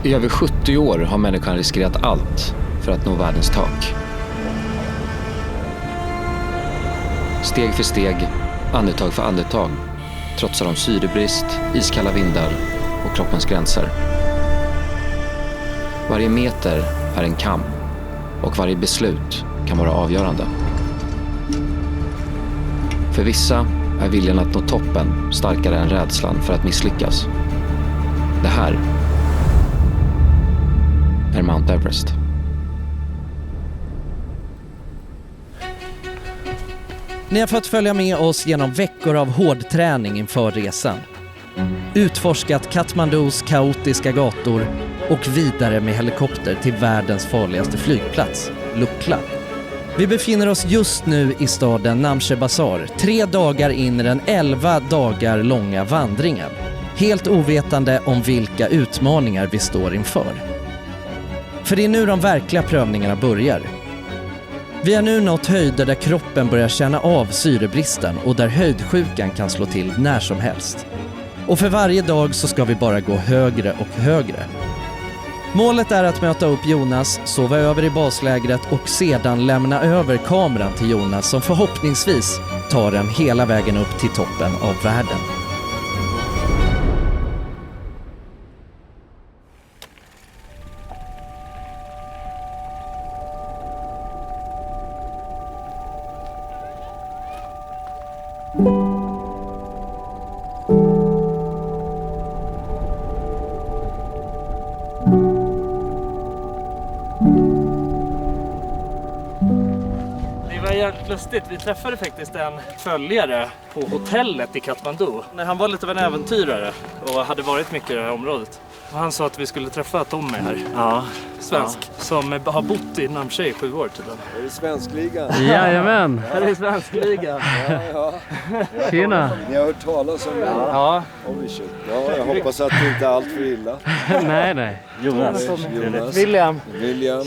I över 70 år har människan riskerat allt för att nå världens tak. Steg för steg, andetag för andetag, trotsar de syrebrist, iskalla vindar och kroppens gränser. Varje meter är en kamp och varje beslut kan vara avgörande. För vissa är viljan att nå toppen starkare än rädslan för att misslyckas. Det här är Mount Everest. Ni har fått följa med oss genom veckor av hård träning inför resan. Utforskat Kathmandus kaotiska gator och vidare med helikopter till världens farligaste flygplats, Lukla. Vi befinner oss just nu i staden Namche Bazaar, 3 dagar in i den 11 dagar långa vandringen. Helt ovetande om vilka utmaningar vi står inför. För det är nu de verkliga prövningarna börjar. Vi har nu nått höjder där kroppen börjar känna av syrebristen och där höjdsjukan kan slå till när som helst. Och för varje dag så ska vi bara gå högre och högre. Målet är att möta upp Jonas, sova över i baslägret och sedan lämna över kameran till Jonas som förhoppningsvis tar den hela vägen upp till toppen av världen. Lustigt, vi träffade faktiskt en följare på hotellet i Kathmandu. Han var lite av en äventyrare och hade varit mycket i det här området. Och han sa att vi skulle träffa Tommy här. Ja. Svensk. Ja. Som har bott i Namche i 7 år tydligen. Är det Svenskligan? Jajamän, här är Svenskligan. Ja. Tjena. Ni har hört talas om det? Ja. Ja, jag hoppas att det inte är allt för illa. Nej. Jonas. William.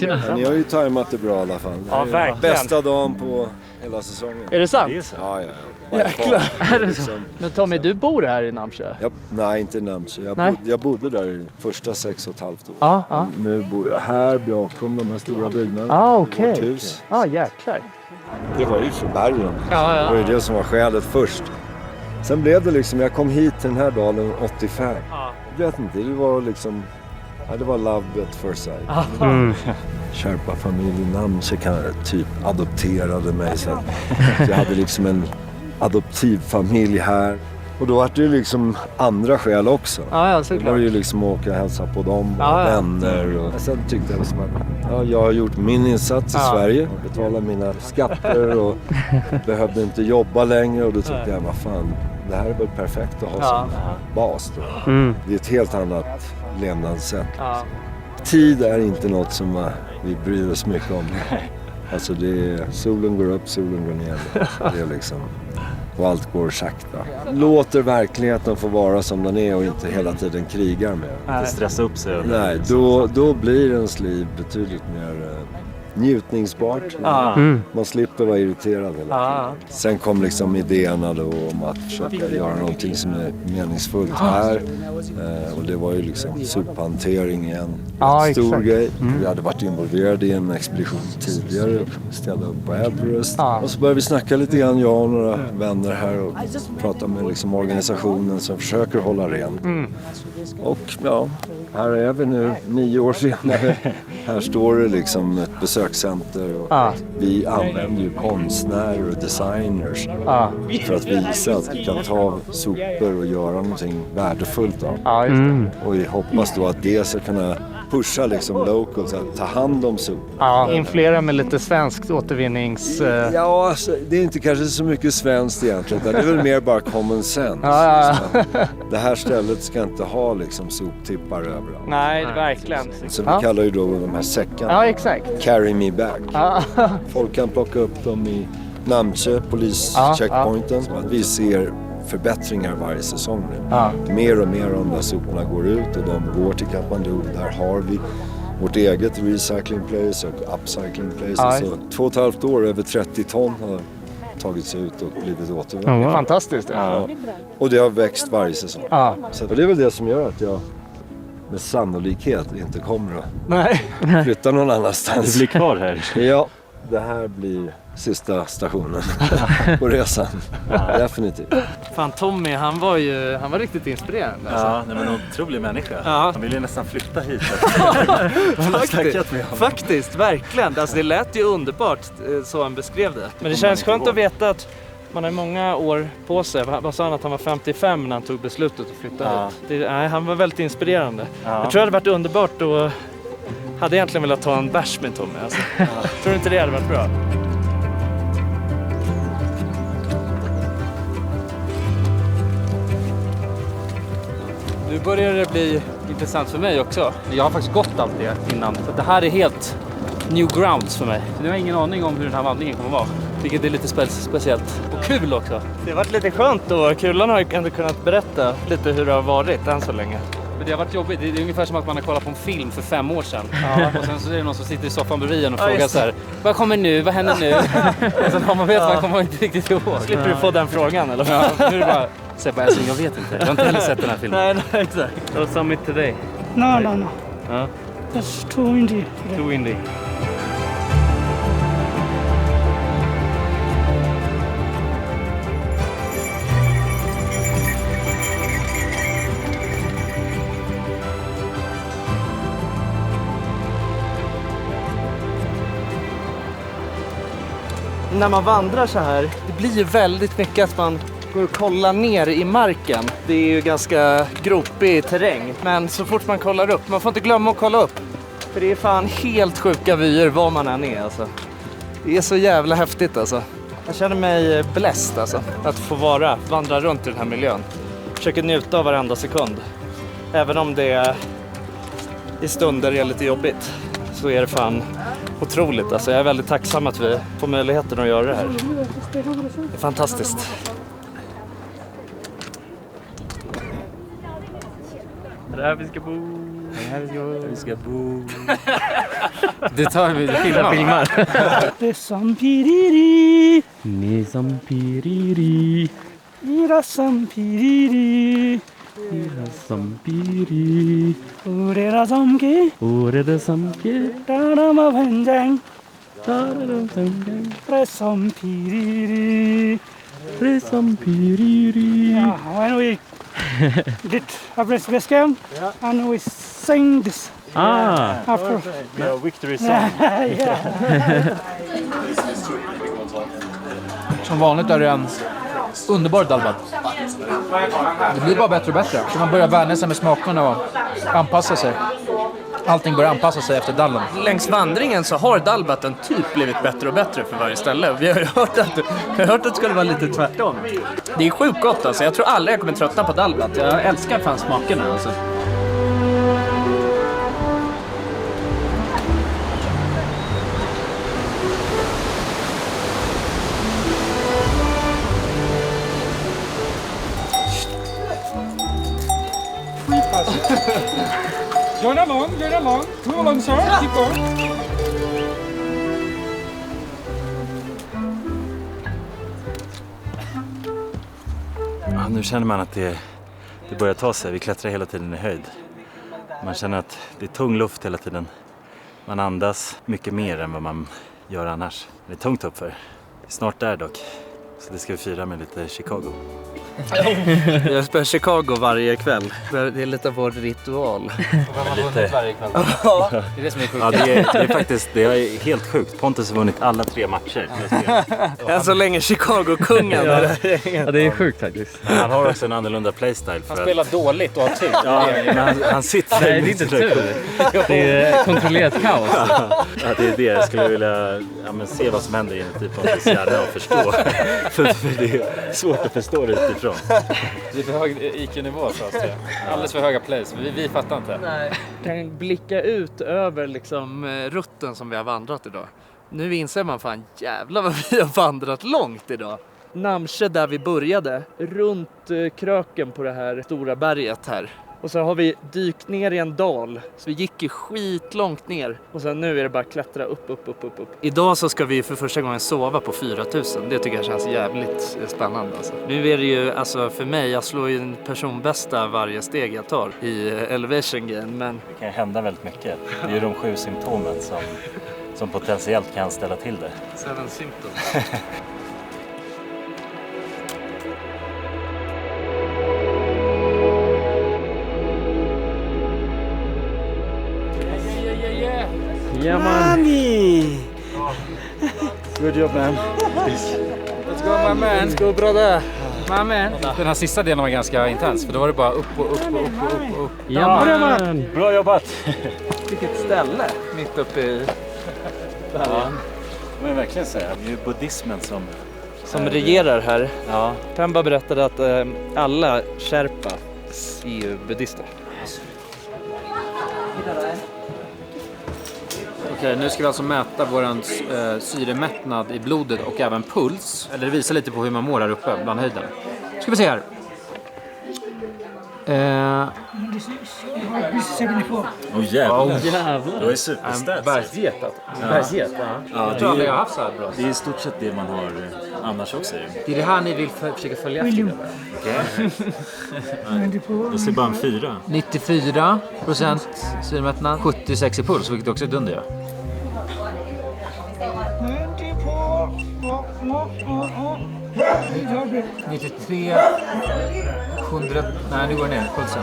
Ja, ni har ju tajmat det bra i alla fall. Ja, verkligen. Bästa dagen på hela säsongen. Är det sant? Ja. Jäklar. Är det så? Men Tommy, du bor här i Namche? Nej, inte i Namche. Jag bodde där i första 6,5 år. Ja. Nu bor jag här bakom de här stora byggnaderna. Okej. Vårt hus. Jäklar. Det var ju för bergen. Ja. Det var ju det som var skälet först. Sen blev det liksom, jag kom hit till den här dalen 85. Ja. Jag vet inte, det var liksom... Ja, det var love at first sight. Sherpa-familjen Namche typ adopterade mig. Så jag hade liksom en adoptivfamilj här. Och då var det ju liksom andra skäl också. Ja, såklart. Det var ju liksom att åka och hälsa på dem och vänner. Och sen tyckte jag liksom att jag har gjort min insats i Sverige. Betalat mina skatter och behövde inte jobba längre. Och då tyckte jag, vad fan, det här är väl perfekt att ha som bas då. Det är ett helt annat levnadssätt. Tid är inte något som vi bryr oss mycket om. Alltså solen går upp, solen går ner. Det är liksom, och allt går sakta. Låter verkligheten få vara som den är och inte hela tiden krigar med. Inte stressa upp sig. Nej, då blir ens liv betydligt mer njutningsbart. Man slipper vara irriterad hela tiden. Sen kom liksom idéerna då om att försöka göra någonting som är meningsfullt här. Och det var ju liksom sophantering igen. En stor grej. Vi hade varit involverade i en expedition tidigare och ställde upp på Everest. Och så började vi snacka lite grann, jag och några vänner här, och prata med liksom organisationen som försöker hålla rent. Och här är vi nu 9 år senare. Här står det liksom ett besökscenter och vi använder ju konstnärer och designers för att visa att vi kan ta sopor och göra någonting värdefullt av. Och vi hoppas då att det ska kunna pusha liksom locals att ta hand om sopor. Influera med lite svenskt återvinnings... Ja, alltså, det är inte kanske så mycket svenskt egentligen. Det är väl mer bara common sense. Det här stället ska inte ha liksom soptippar överallt. Nej, verkligen. Så vi kallar ju då de här säckarna. Ja, exakt. Carry me back. Folk kan plocka upp dem i Namche, polischeckpointen. Vi ser förbättringar varje säsong nu. Mer och mer av de där soporna går ut och de går till Kathmandu. Där har vi vårt eget recycling place och upcycling place. Så 2,5 år, över 30 ton har tagits ut och blivit återvunnet. Fantastiskt. Och det har växt varje säsong. Så det är väl det som gör att jag med sannolikhet inte kommer Nej. att flytta någon annanstans. Du blir kvar här. Ja, det här blir sista stationen på resan. Definitivt. Fan, Tommy, han var riktigt inspirerande. Alltså. Ja, men en otrolig människa. Ja. Han ville ju nästan flytta hit. Faktiskt, verkligen. Alltså, det lät ju underbart så han beskrev det. Men det känns skönt att veta att man har många år på sig. Vad sa han, att han var 55 när han tog beslutet att flytta hit? Han var väldigt inspirerande. Jag tror det hade varit underbart och hade egentligen velat ta en bärs med Tommy. Alltså. Tror du inte det hade varit bra? Nu börjar det bli intressant för mig också. Jag har faktiskt gått allt det innan. Så det här är helt new grounds för mig. Nu har jag ingen aning om hur den här vandringen kommer att vara. Vilket är lite speciellt. Och kul också. Det har varit lite skönt och Kulan har ju ändå kunnat berätta lite hur det har varit än så länge. Men det har varit jobbigt. Det är ungefär som att man har kollat på en film för 5 år sedan. Och sen så är det någon som sitter i soffan bredvid en och frågar så här: vad kommer nu? Vad händer nu? Och sen har man vet man kommer inte riktigt ihåg. Slipper du få den frågan eller? Ja, nu är det bara så alltså, jag vet inte. Jag har inte heller sett den här filmen. Nej, exakt. Det var summit today. No. Ja. That's too windy. Too windy. När man vandrar så här, det blir ju väldigt mycket att man går och kollar ner i marken. Det är ju ganska gropig terräng, men så fort man kollar upp, man får inte glömma att kolla upp. För det är fan helt sjuka vyer var man än är alltså. Det är så jävla häftigt alltså. Jag känner mig blessed alltså, att få vandra runt i den här miljön. Försöker njuta av varenda sekund. Även om det i stunder är lite jobbigt, så är det fan otroligt. Alltså, jag är väldigt tacksam att vi får möjligheten att göra det här. Det är fantastiskt. Det är här vi ska bo. Det är här vi ska bo. Det tar vi filmar. Resampiriri. Nesampiriri. Irasampiriri. Irasampiri. Urerasamki. Oredasamke. Raramavanjang. Taradasamke. Resampiriri. Resampiriri. Yeah, when we did Everest Base Camp, and we sing this after. Yeah, victory song. Yeah. Som vanligt är det en underbar dalbat. Det blir bara bättre och bättre. Så man börjar vänja sig med smakerna och anpassa sig. Allting börjar anpassa sig efter dallen. Längs vandringen så har dalbaten typ blivit bättre och bättre för varje ställe. Vi har hört att det skulle vara lite tvärtom. Det är sjukt gott alltså. Jag tror aldrig jag kommer tröttna på dalbat. Jag älskar fan smakerna alltså. Join along. Move along, sir. Keep going. Ja, nu känner man att det börjar ta sig. Vi klättrar hela tiden i höjd. Man känner att det är tung luft hela tiden. Man andas mycket mer än vad man gör annars. Det är tungt uppför. Vi är snart där dock. Så det ska vi fira med lite Chicago. Jag spelar Chicago varje kväll. Det är lite vår ritual. Lite. Varje kväll. Ja, det är det som är sjukt. Ja, det är faktiskt det är helt sjukt. Pontus har vunnit alla 3 matcher. Än så länge Chicago-kungen. Ja, det är sjukt faktiskt. Han har också en annorlunda playstyle. Han spelar dåligt och har tur. Ja, men han sitter Nej, det är inte tur. Det är kontrollerat kaos. Ja, det är det. Jag skulle vilja se vad som händer inuti Pontus hjärna och förstå. för det är svårt att förstå det utifrån. Det är för hög IQ-nivå för oss. Alldeles för höga plays. Vi fattar inte. Nej. Kan blicka ut över liksom rutten som vi har vandrat idag. Nu inser man fan jävlar vad vi har vandrat långt idag. Namche där vi började, runt kröken på det här stora berget här. Och så har vi dykt ner i en dal. Så vi gick ju skitlångt ner. Och sen nu är det bara att klättra upp. Idag så ska vi för första gången sova på 4000. Det tycker jag känns jävligt spännande. Alltså. Nu är det ju, alltså för mig, jag slår ju en personbästa varje steg jag tar i elevation game. Men Det kan hända väldigt mycket. Det är ju de 7 symptomen som potentiellt kan ställa till det. 7 symptoms. Ja, man. Good job, man. Let's go, my man. Let's go, brother. My man. Den här sista delen var ganska intens, för då var det bara upp. Ja, man. Bra jobbat! Vilket ställe mitt uppe i bergen. Det man verkligen säga. Det är ju buddhismen Som regerar här. Ja. Pemba berättade att alla sherpas är ju buddhister. Okej, nu ska vi alltså mäta våran syremättnad i blodet och även puls. Eller det visar lite på hur man mår här uppe bland höjden. Ska vi se här. 74. Jävlar. Du är superstats. Bergsget. Bergsget, ja. Jag tror aldrig jag har haft så här bra. Det är i stort sett det man har annars också. Det är det här ni vill försöka följa efter. Jag ser bara en 4. 94% syremättnad, 76 i puls, vilket också är dunder. Ja. 93, 100, nej nu går det ner, pulsen.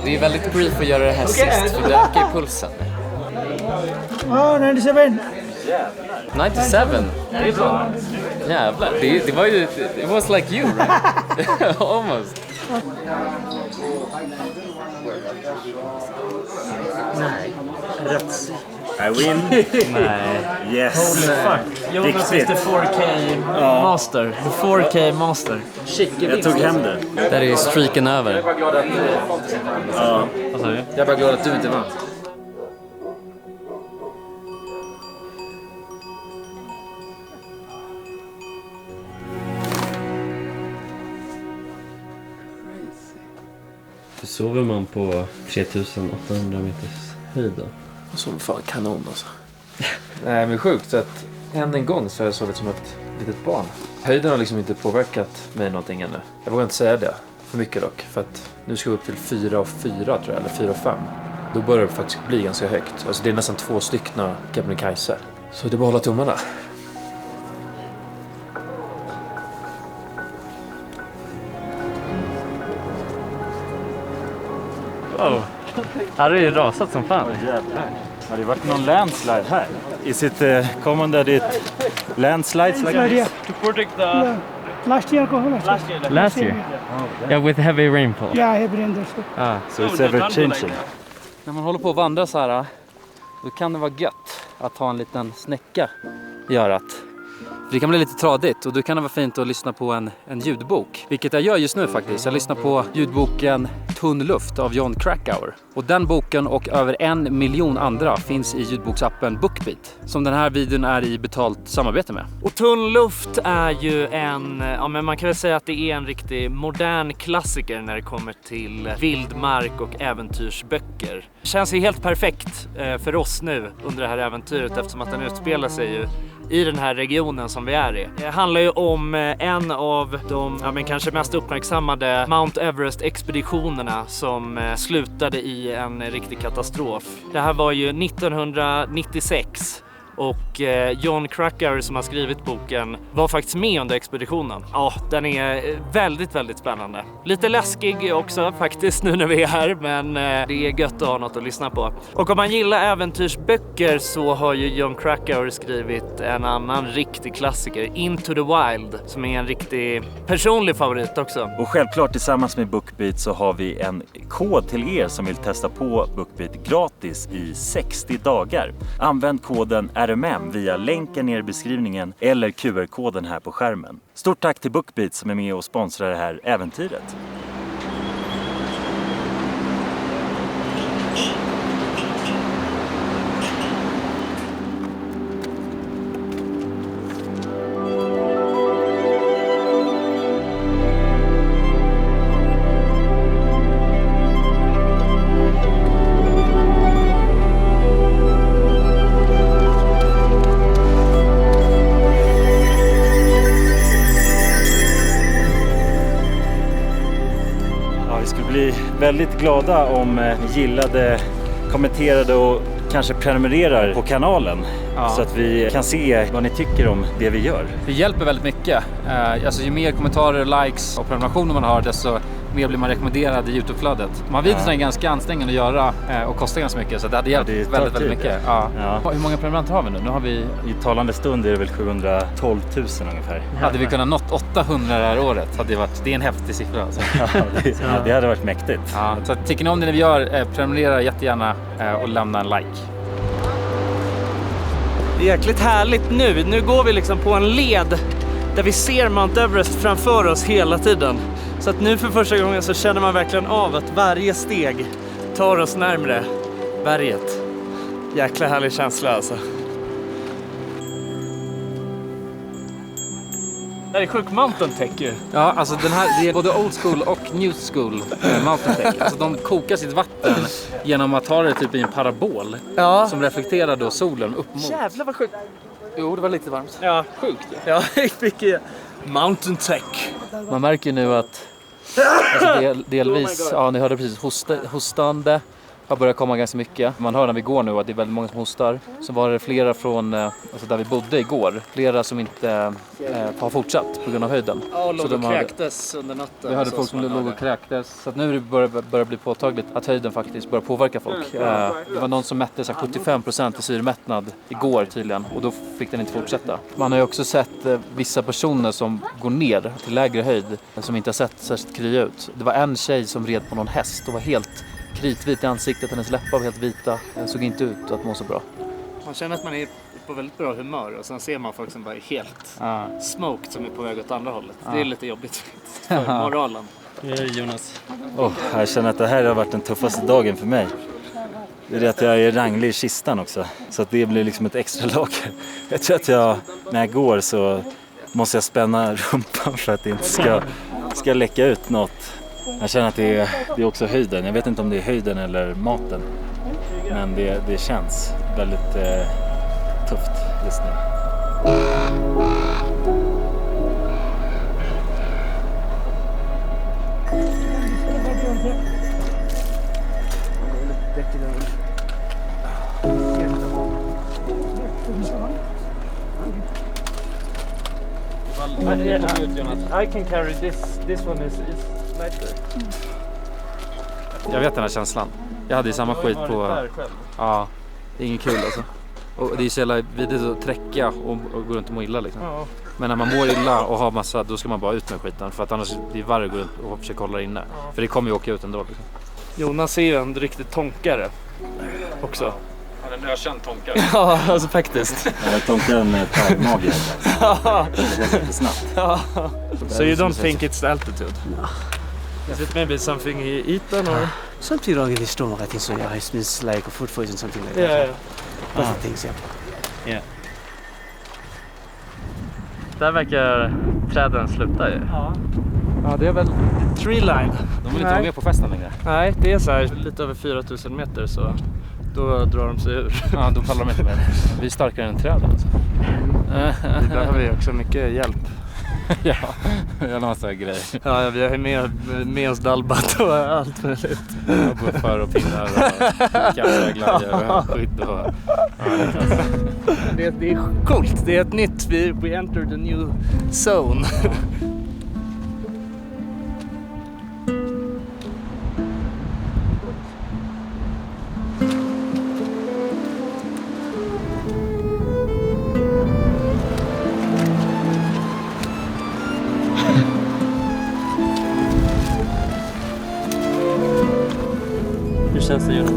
Det är väldigt brief att göra det här sist, för det ökar ju pulsen. 97. 97? Det är bra. Jävlar, det var ju... It was like you, right? Almost. I win. Nej. Yes. Jonas is the 4K master. The 4K master. Jag tog hem det. Där är streaken över. Jag är bara glad att du inte vann. Hur sover man på 3800 meters höjd då? Jag sover fan kanon alltså. Nej men sjukt, så att en gång så har jag sovit som ett litet barn. Höjden har liksom inte påverkat mig någonting ännu. Jag vågar inte säga det för mycket dock, för att nu ska jag upp till 4 och 4 tror jag, eller 4 och 5. Då börjar det faktiskt bli ganska högt. Alltså det är nästan 2 stycken Kebnekaise. Så det är bara att hålla tummarna. Wow. Här är ju rasat som fan. Jävlar. Har det varit någon landslide här? Is it common that it landslides like this? To protect the... Last year. Last year? Yeah, with heavy rainfall. Yeah, heavy rain. So it's ever changing. När man håller på att vandra så här, då kan det vara gött att ha en liten snäcka i örat. Det kan bli lite tradigt och då kan det vara fint att lyssna på en ljudbok. Vilket jag gör just nu faktiskt. Jag lyssnar på ljudboken Tunn luft av Jon Krakauer. Och den boken och över 1 miljon andra finns i ljudboksappen BookBeat. Som den här videon är i betalt samarbete med. Och Tunn luft är ju men man kan väl säga att det är en riktig modern klassiker när det kommer till vildmark och äventyrsböcker. Känns ju helt perfekt för oss nu under det här äventyret eftersom att den utspelar sig ju i den här regionen som vi är i. Det handlar ju om en av de kanske mest uppmärksammade Mount Everest-expeditionerna som slutade i en riktig katastrof. Det här var ju 1996 och Jon Krakauer som har skrivit boken var faktiskt med under expeditionen. Ja, den är väldigt, väldigt spännande. Lite läskig också faktiskt nu när vi är här, men det är gött att ha något att lyssna på. Och om man gillar äventyrsböcker så har ju Jon Krakauer skrivit en annan riktig klassiker, Into the Wild, som är en riktig personlig favorit också. Och självklart tillsammans med BookBeat så har vi en kod till er som vill testa på BookBeat gratis i 60 dagar. Använd koden RMM via länken ner i beskrivningen eller QR-koden här på skärmen. Stort tack till BookBeat som är med och sponsrar det här äventyret. Vi skulle bli väldigt glada om ni gillade, kommenterade och kanske prenumererar på kanalen. Så att vi kan se vad ni tycker om det vi gör. Det hjälper väldigt mycket. Alltså, ju mer kommentarer, likes och prenumerationer man har, desto mer blir man rekommenderad i YouTube-flödet. Man videorna är ganska ansträngande att göra och kostar ganska mycket, så det hade hjälpt väldigt mycket. Ja. Hur många prenumeranter har vi nu? Nu har vi... I talande stund är det väl 712 000 ungefär. Hade vi kunnat nått 800 det här året, det är en häftig siffra. Alltså. Det hade varit mäktigt. Ja, så tycker ni om det vi gör, prenumerera jättegärna och lämna en like. Det är jäkligt härligt nu. Nu går vi liksom på en led där vi ser Mount Everest framför oss hela tiden. Så att nu för första gången så känner man verkligen av att varje steg tar oss närmare berget. Jäkla härlig känsla alltså. Det här är sjuk mountain tech ju. Ja, alltså den här, det är både old school och new school mountain tech. Alltså de kokar sitt vatten genom att ha det typ i en parabol som reflekterar då solen upp mot. Jävlar vad sjukt. Jo, det var lite varmt. Ja, sjukt. Ja, mycket mountain tech. Man märker nu att alltså delvis, ni hörde precis hostande har börjat komma ganska mycket. Man hör när vi går nu att det är väldigt många som hostar. Så var det flera från alltså där vi bodde igår. Flera som inte har fortsatt på grund av höjden. Ja, så de kräktes under natten. Vi hörde folk som låg och kräktes. Så att nu börjar bli påtagligt att höjden faktiskt börjar påverka folk. Det var någon som mätte 75% i syremättnad igår tydligen. Och då fick den inte fortsätta. Man har ju också sett vissa personer som går ner till lägre höjd. Som inte har sett särskilt krya ut. Det var en tjej som red på någon häst och var helt kritvit i ansiktet, hennes läppar var helt vita. Den såg inte ut att må så bra. Man känner att man är på väldigt bra humör och sen ser man folk som bara är helt smoked som är på väg åt andra hållet. Det är lite jobbigt för moralen. Jonas. Jag känner att det här har varit den tuffaste dagen för mig. Det är det att jag är ranglig i kistan också. Så att det blir liksom ett extra lager. Jag tror att när jag går så måste jag spänna rumpan för att det inte ska läcka ut något. Jag känner att det är också höjden. Jag vet inte om det är höjden eller maten. Men det känns väldigt tufft just nu. I can carry this one is lighter. Jag vet den här känslan. Jag hade ju samma skit på... Ja, det är ingen kul alltså. Och det är så jävla vidrigt att träcka och gå runt och må illa liksom. Men när man mår illa och har massa, då ska man bara ut med skiten. För att annars blir det värre att gå runt och försöka hålla inne. För det kommer ju åka ut ändå liksom. Jonas är ju en riktigt tonkare också. Han är en ökänd tonkare. Ja, alltså faktiskt. Jag tonkar med tagmage. Det går lite snabbt. So you don't think it's the altitude? No. Is it maybe something he eaten or? Something wrong in his stomach, I think so. Yeah, it smells like a food poison, something like that. Other things, yeah. Där verkar träden sluta ju. Ja, det är väl tree line. De vill inte vara med på festen längre. Nej, det är så här lite över 4000 meter så då drar de sig ur. Ja, då pallar de inte med. Vi är starkare än träden alltså. Vi behöver också mycket hjälp. Ja, jag har en massa grejer. Ja, vi har med oss dalbat och allt möjligt. Buffar och pinnar och kassaglajer och skydd och... Det är coolt, det är ett nytt, we entered a new zone. Hur känns det, Jonas?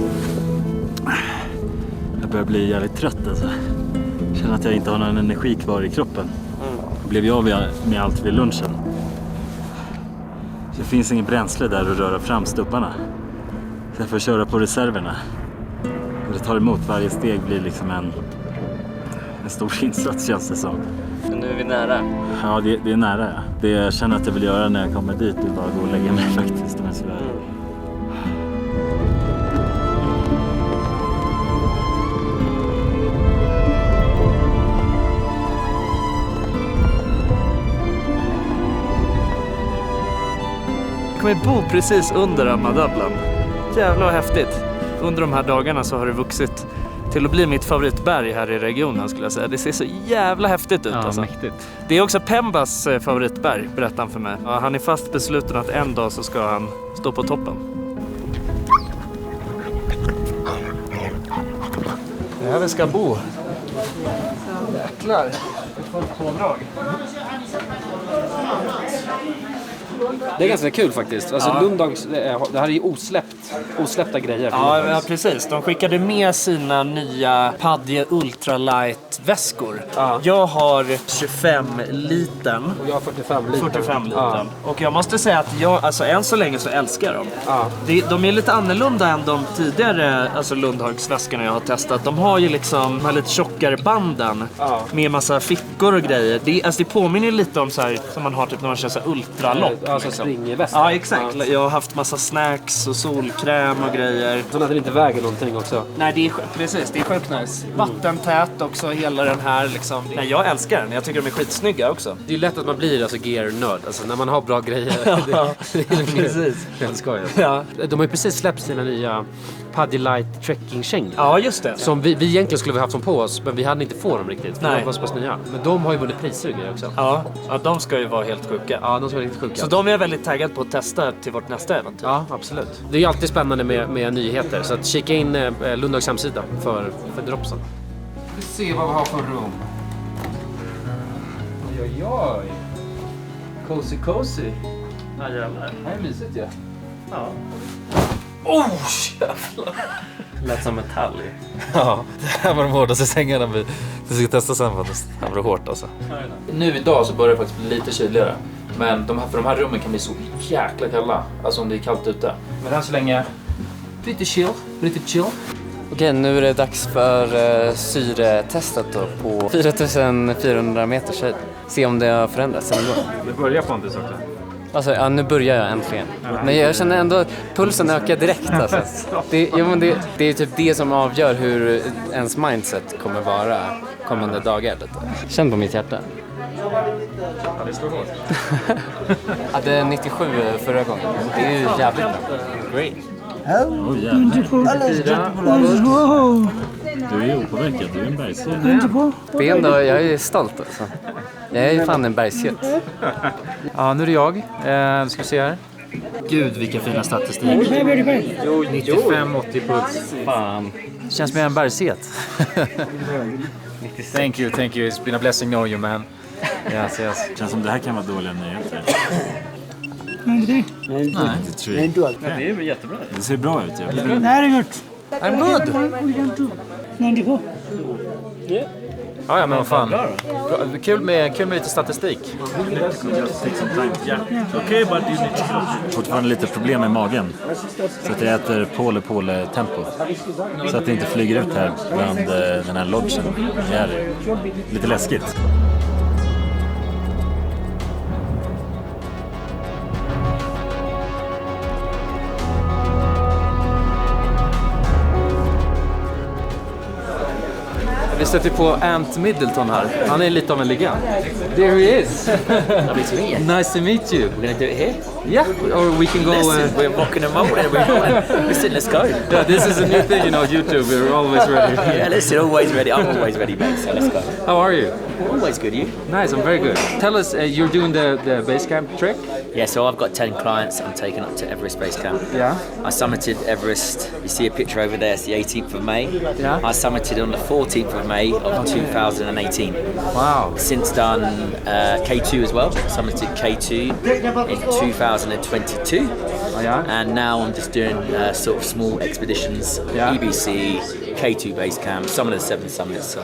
Jag börjar bli jävligt trött alltså. Jag känner att jag inte har någon energi kvar i kroppen. Jag blev av med allt vid lunchen. Så det finns ingen bränsle där att röra fram stubbarna. Så jag får köra på reserverna. Och det tar emot, varje steg blir liksom en stor insats känns det som. Men nu är vi nära. Ja, det är nära. Ja. Det jag känner att jag vill göra när jag kommer dit är bara gå och lägga mig faktiskt. kommer bo precis under Amadablan. Jävlar vad häftigt. Under de här dagarna så har det vuxit till att bli mitt favoritberg här i regionen skulle jag säga. Det ser så jävla häftigt ut alltså. Mäktigt. Det är också Pembas favoritberg, berättar han för mig. Ja, han är fast besluten att en dag så ska han stå på toppen. Det här vi ska bo. Jäklar. Vi får ett pådrag. Det är ganska kul faktiskt. Alltså Lundags, det här är ju osläppta grejer. Ja, precis. De skickade med sina nya Padje Ultralight-väskor. Jag har 25 liten. Och jag har 45 liten. Och jag måste säga att jag, alltså än så länge så älskar dem. De är lite annorlunda än de tidigare Lundhagsväskorna jag har testat. De har ju liksom de här lite tjockare banden med massa fickor och grejer. Det påminner lite om så här, som man har typ när man kör så här ultralopp. Alltså springväst. Ja, exakt. Jag har haft massa snacks och solkräm och grejer. Så att den inte väger någonting också. Nej, det är precis. Det är sjukt nice. Vattentät också, hela den här liksom. Nej, jag älskar den. Jag tycker de är skitsnygga också. Det är ju lätt att man blir alltså gear-nörd. Alltså när man har bra grejer. Det är precis. Helt skojigt. Ja. De har ju precis släppt sina nya Paddy Light trekking-kängor. Ja, just det. Som vi egentligen skulle ha haft dem på oss, men vi hade inte få dem riktigt. För Nej. de var så pass nya. Men de har ju vunnit priser och grejer också. Ja, de ska ju vara helt sjuka. Ja, de ska vara riktigt sjuka. Så de är jag väldigt taggad på att testa till vårt nästa äventyr. Ja, absolut. Det är ju alltid spännande med nyheter. Så att kika in Lundags hemsida för dropsen. Vi ser vad vi har för rum. Oj. Cozy. Ja, jävlar. Det här är mysigt ju. Ja. Jävlar. Lät som metall. Ja, det här var de hårdaste sängarna vi ska testa sen faktiskt. Det här var hårt alltså. Nu idag så börjar det faktiskt bli lite kyligare. Men de här rummen kan bli så jäkla kalla. Alltså om det är kallt ute. Men än så länge lite chill. Okej, nu är det dags för syretestet då på 4400 meters höjd. Se om det har förändrats ändå. Det börjar Pontus också. Alltså, ja, nu börjar jag äntligen. Men jag känner ändå att pulsen ökar direkt. Alltså. Det är typ det som avgör hur ens mindset kommer vara kommande dagar. Känn på mitt hjärta. Ja, det slår hårt. Jag hade 97 förra gången. Det är ju jävligt bra. Great. Du är ju opåverkad, du är en bergsjätt. Det är ändå, jag är stolt alltså. Jag är fan en bergsjätt. Ja, nu är det jag. Ska vi se här. Gud, vilka fina statistik. 95-80 puls. Fan. Känns som jag är en bergsjätt. Thank you. It's been a blessing knowing you, man. Yes. Känns som det här kan vara dåliga nyheter. Nej. Det tror jag. Det är jättebra. Det ser bra ut. Very good. I'm good. 94. Ja, men vad fan. Kul med lite statistik. Okej, but you need to... Fortfarande lite problem med magen. Så att jag äter pole-tempo. Så att det inte flyger ut här bland den här lodgen. Det är lite läskigt. Vi sätter på Ant Middleton här. Han är lite av en legend. There he is. Nice to meet you. We're gonna do it here. Yeah, or we can go... We're rocking and rolling. Let's go. Yeah, this is a new thing, YouTube. We're always ready. Yeah, listen, always ready. I'm always ready, mate. So let's go. How are you? Always good, you? Nice, I'm very good. Tell us, you're doing the base camp trek? Yeah, so I've got 10 clients I'm taking up to Everest Base Camp. Yeah. I summited Everest. You see a picture over there, it's the 18th of May. Yeah. I summited on the 14th of May of 2018. Wow. Since done K2 as well. Summited K2 in 2022. Oh, yeah? And now I'm just doing sort of small expeditions, Yeah. EBC, K2 Base Camp, some of the 7 summits. So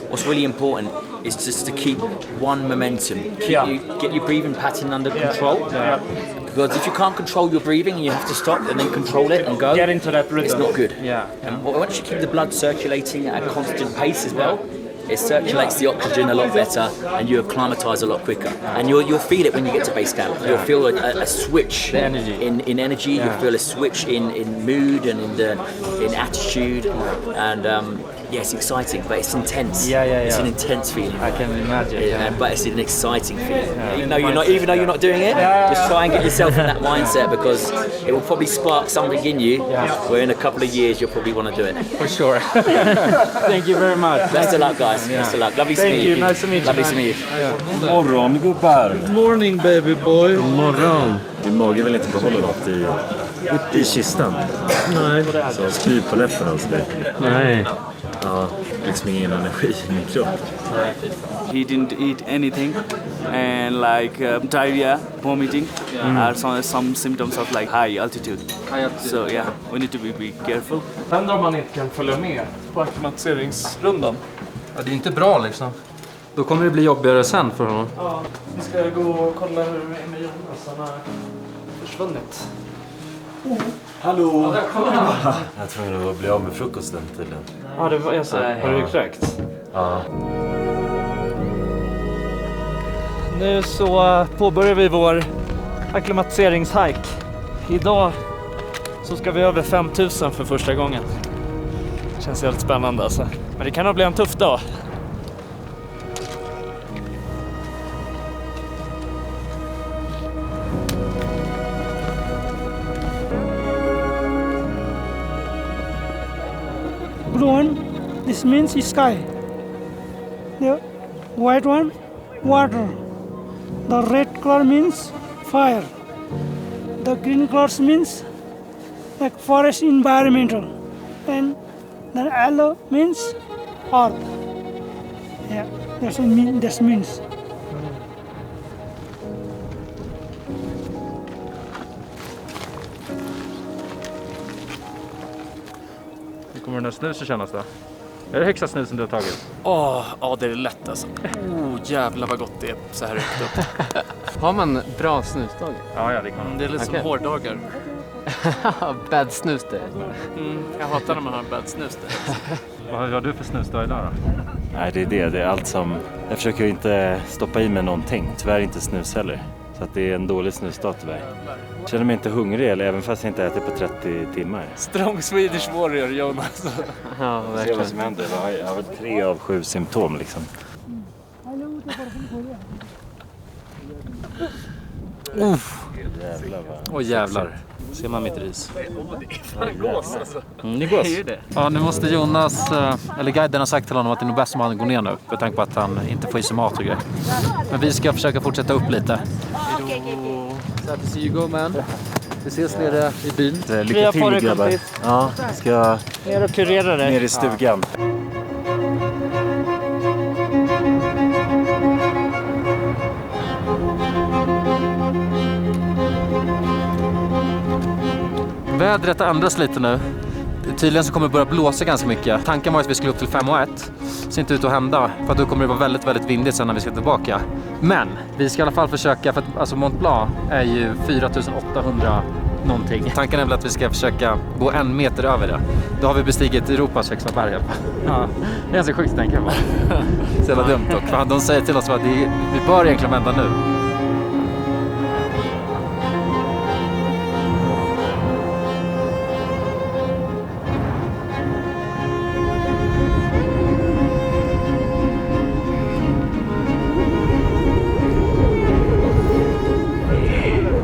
what's really important is just to keep one momentum. Get your breathing pattern under control. Yeah. Because if you can't control your breathing and you have to stop and then control it and go, Get into that rhythm. it's not good. Yeah. And once you keep the blood circulating at a constant pace as well, it circulates the oxygen a lot better and you acclimatise a lot quicker. And you'll feel it when you get to base camp. You'll feel a switch in energy. You'll feel a switch in mood and in attitude. And Yeah, it's exciting, but it's intense. Yeah. It's an intense feeling. I can imagine. But it's an exciting feeling. Even though you're not doing it, just try and get yourself in that mindset, because it will probably spark something in you. Where in a couple of years you'll probably want to do it. For sure. Thank you very much. Best of luck, guys. Best of luck. Lovely to meet you. Nice to meet you. Lovely to meet you. God morgon gubbar. Good morning baby boy. God morgon. Din mage vill inte behålla något i kistan. Nej. Så skriv på läppen alltså det. Nej. Ja, liksom ingen energi i min kropp. He didn't eat anything, and like diarrhea, vomiting, are some symptoms of like high altitude. So yeah, we need to be careful. Händer om man inte kan följa med på akklimatiseringsrundan? Ja, det är inte bra liksom. Då kommer det bli jobbigare sen för honom. Ja, vi ska gå och kolla hur det är med Jonas. Han har försvunnit. Hallå! Jag tror att bli av med frukosten tydligen. Ja, det var jag så. Har du kräkt? Ja. Nu så påbörjar vi vår akklimatiseringshike. Idag så ska vi över 5000 för första gången. Känns helt spännande alltså. Men det kan nog bli en tuff dag. Blue one, this means sky. The white one, water. The red color means fire. The green colors means like forest environmental. And the yellow means earth. Yeah, that's what this means. Hur kommer den här snusen kännas då? Är det högsta snusen du har tagit? Ja, det är lätt alltså. Jävlar vad gott det är så här högt upp. Har man bra snusdagar? Ja, det kan man. Det är lite som hårdagar. Bad snus det. Jag hatar när man har bad snus det. Vad har du för snusdag idag då? Nej, det är allt som... Jag försöker inte stoppa i mig någonting. Tyvärr inte snus heller. Så att det är en dålig snusdag tyvärr. Jag känner mig inte hungrig, eller även fast jag inte ätit på 30 timmar. Strong Swedish warrior, Jonas. Ja, Se verkligen. vad som händer. Jag har 3 av 7 symptom liksom. Jävlar va. Åh jävlar. Ser man mitt ris? Det gås alltså. Det gås. Ja, nu måste Jonas, eller guiden har sagt till honom att det är nog bäst om han går ner nu. För tanke på att han inte får i sig mat och grejer. Men vi ska försöka fortsätta upp lite. Sad to see you go man. Vi ses nere i byn. Lycka till grabbar. Ja, ska Ner och kurera dig. ner i stugan. Vädret ändras lite nu. Tydligen så kommer det börja blåsa ganska mycket. Tanken var att vi skulle upp till 5,1. Ser inte ut att hända. För att då kommer det vara väldigt, väldigt vindigt sen när vi ska tillbaka. Men vi ska i alla fall försöka. För att alltså Mont Blanc är ju 4800 någonting. Tanken är väl att vi ska försöka gå 1 meter över det. Då har vi bestigit Europas högsta berg. Ja. Det är ganska sjukt tänker jag. Så jävla dumt dock. För de säger till oss att vi bör egentligen vända nu.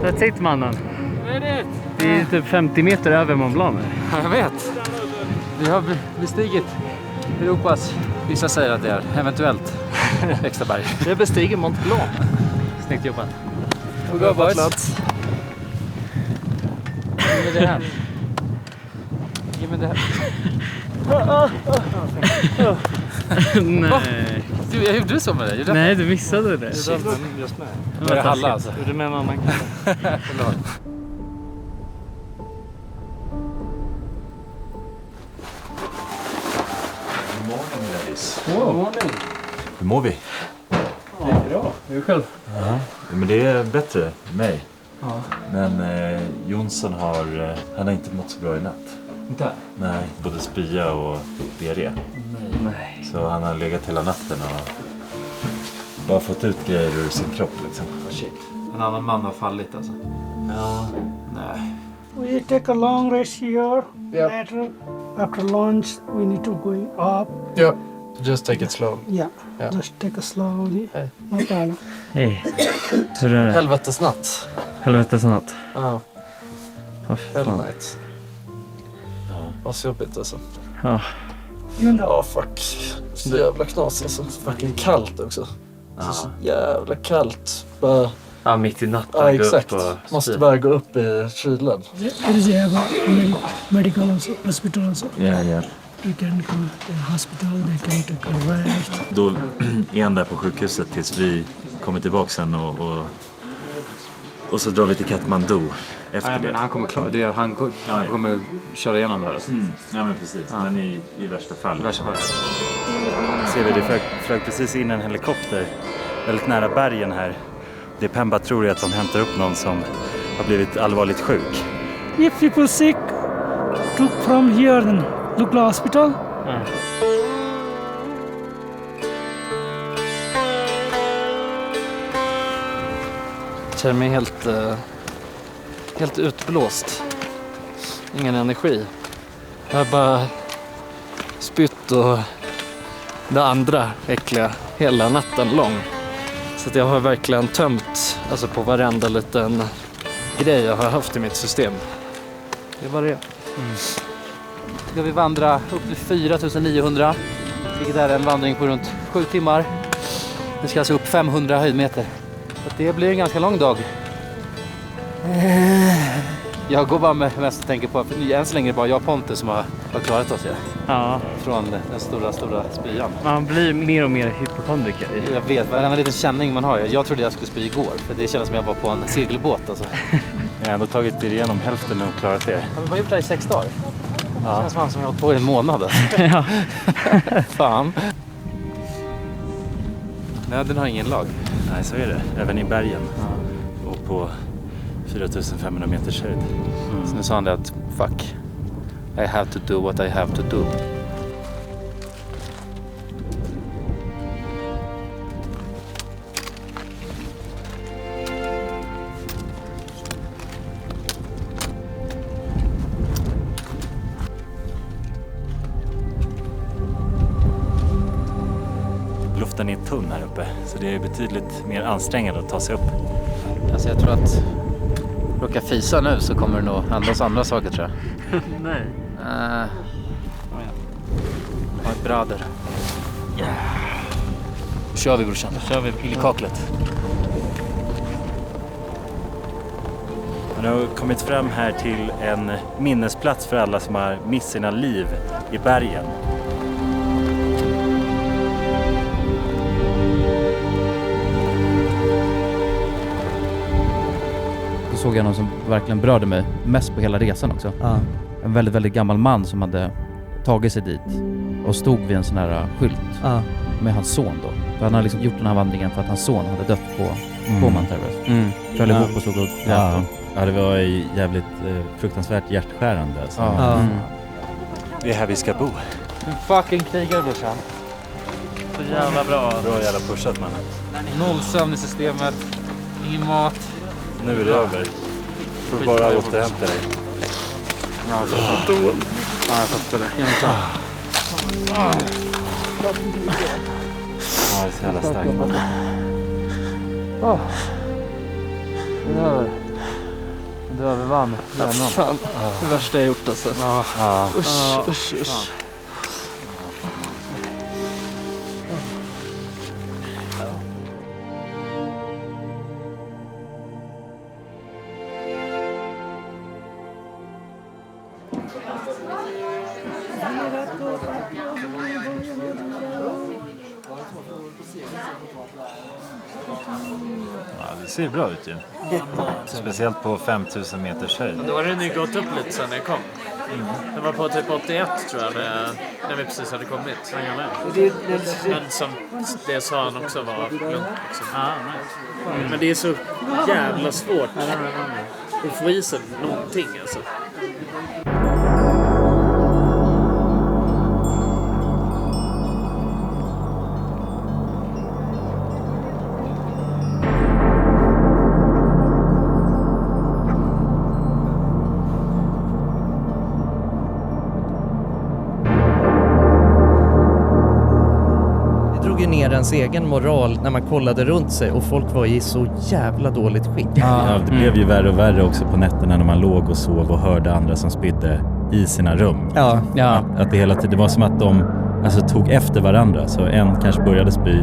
That's it mannen. Det är typ 50 meter över Mont Blanc. Ja, jag vet. Vi har bestigit Europas, vissa säger att det är eventuellt extra berg. Det bestiger Mont Blanc. Snyggt jobbat. Hur går boys? Ge mig det här. Ge mig det här. Nej. Du, jag gjorde så med dig. Nej, du missade det. Shit. Just med. Det var Halla alltså. Gjorde med en annan. God morgon ladies. God morgon. Hur mår vi? Det är bra. Hur själv? Ja, men det är bättre med mig. Ja. Men Jonsson han har inte mått så bra i natt. Inte? Nej, både spya och diarré. Nej. Så han har legat hela natten och bara fått ut grejer ur sin kropp liksom. Shit. En annan man har fallit alltså. Ja. Nej. We take a long rest here. Later, after launch we need to go up. Yeah, just take it slow. Yeah, just take a slowly. No problem. Hej. Hur är det? Helvetesnatt. Helvetesnatt. Ja. Vad Hell fan. night. Vad så jobbigt alltså. Ja. Ja, fuck. Så jävla knas alltså. Fucking kallt också. Så jävla kallt. Bara... Ja, mitt i natten. Ja, exakt. Måste bara gå upp i kylen. There is a medical also, hospital also. Ja. You can go to the hospital, they can take a rest. Då är han där på sjukhuset tills vi kommer tillbaka sen och så drar vi till Kathmandu efter det. Han kommer klara det. Han kommer köra igenom det här. Ja, men precis. Men i värsta fall. Ser vi, det flög precis in en helikopter väldigt nära bergen här. Det Pemba tror är att de hämtar upp någon som har blivit allvarligt sjuk. If people sick, took from here then Lukla hospital. Jag känner mig helt utblåst. Ingen energi. Jag har bara spytt och det andra äckliga hela natten lång. Så att jag har verkligen tömt alltså på varenda liten grej jag har haft i mitt system. Det var det. Ska vi vandra upp till 4900, vilket är en vandring på runt 7 timmar. Vi ska alltså upp 500 höjdmeter. Så det blir en ganska lång dag. Jag går bara mest och tänker på, för än så länge är det bara jag och Pontus som har klarat oss här. Ja. Från den stora spyan. Man blir mer och mer hypokondriker. Jag vet, varenda liten känning man har. Jag trodde jag skulle spy igår, för det kändes som jag var på en segelbåt. Alltså. Jag har ändå tagit er igenom hälften och klarat det. Ja, vi har gjort det här i 6 dagar. Det känns som jag har hållit på i en månad. Alltså. Ja. Fan. Nej, den har ingen lag. Nej, så är det. Även i bergen. Och på 4500 meters höjd. Så nu sa han det att fuck. I have to do what I have to do. Luften är tunn här uppe, så det är betydligt mer ansträngande att ta sig upp. Alltså jag tror att råkar fisa nu så kommer det nog hända oss andra saker, tror jag. Nej. Har ett brader. Då kör vi, brorsan. Då kör vi in i kaklet. Nu har vi kommit fram här till en minnesplats för alla som har mist sina liv i bergen. Då såg jag någon som verkligen berörde mig mest på hela resan också. En väldigt, väldigt gammal man som hade tagit sig dit och stod vid en sån här skylt med hans son då. För han hade liksom gjort den här vandringen för att hans son hade dött på Mount Everest. Föll ihop och såg och Ja, det var jävligt fruktansvärt hjärtskärande. Alltså. Det är här vi ska bo. En fucking krigare, brorsan. Så jävla bra. Bra jävla pushat, mannen. Noll sömn i systemet. Ingen mat. Nu är det över. Får bara återhämta dig. Ja, jag fattar det. Ja, det är så jävla starkt. Det är övervann. Fan, det värsta jag gjort alltså. Usch. Ja, det ser bra ut ju. Speciellt på 5000 meters höjd. Då har den ju gått upp lite sen jag kom. Det var på typ 81 tror jag när vi precis hade kommit. Men som det sa han också var lugnt. Liksom. Men det är så jävla svårt att få i sig någonting alltså. ner ens egen moral när man kollade runt sig och folk var i så jävla dåligt skick. Ja, det blev ju värre och värre också på nätterna när man låg och sov och hörde andra som spydde i sina rum. Ja. Att det hela tiden, det var som att de tog efter varandra. Så en kanske började spy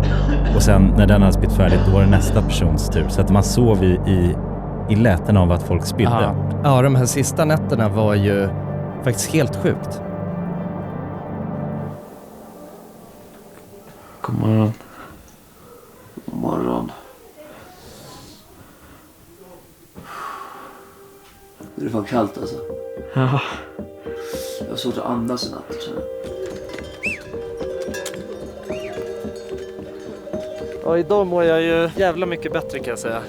och sen när den hade spytt färdigt då var det nästa persons tur. Så att man sov i läten av att folk spydde. Ja, de här sista nätterna var ju faktiskt helt sjukt. God morgon. God morgon. Det är fan kallt alltså. Ja. Jag har svårt att andas i natt. Ja, idag mår jag ju jävla mycket bättre kan jag säga.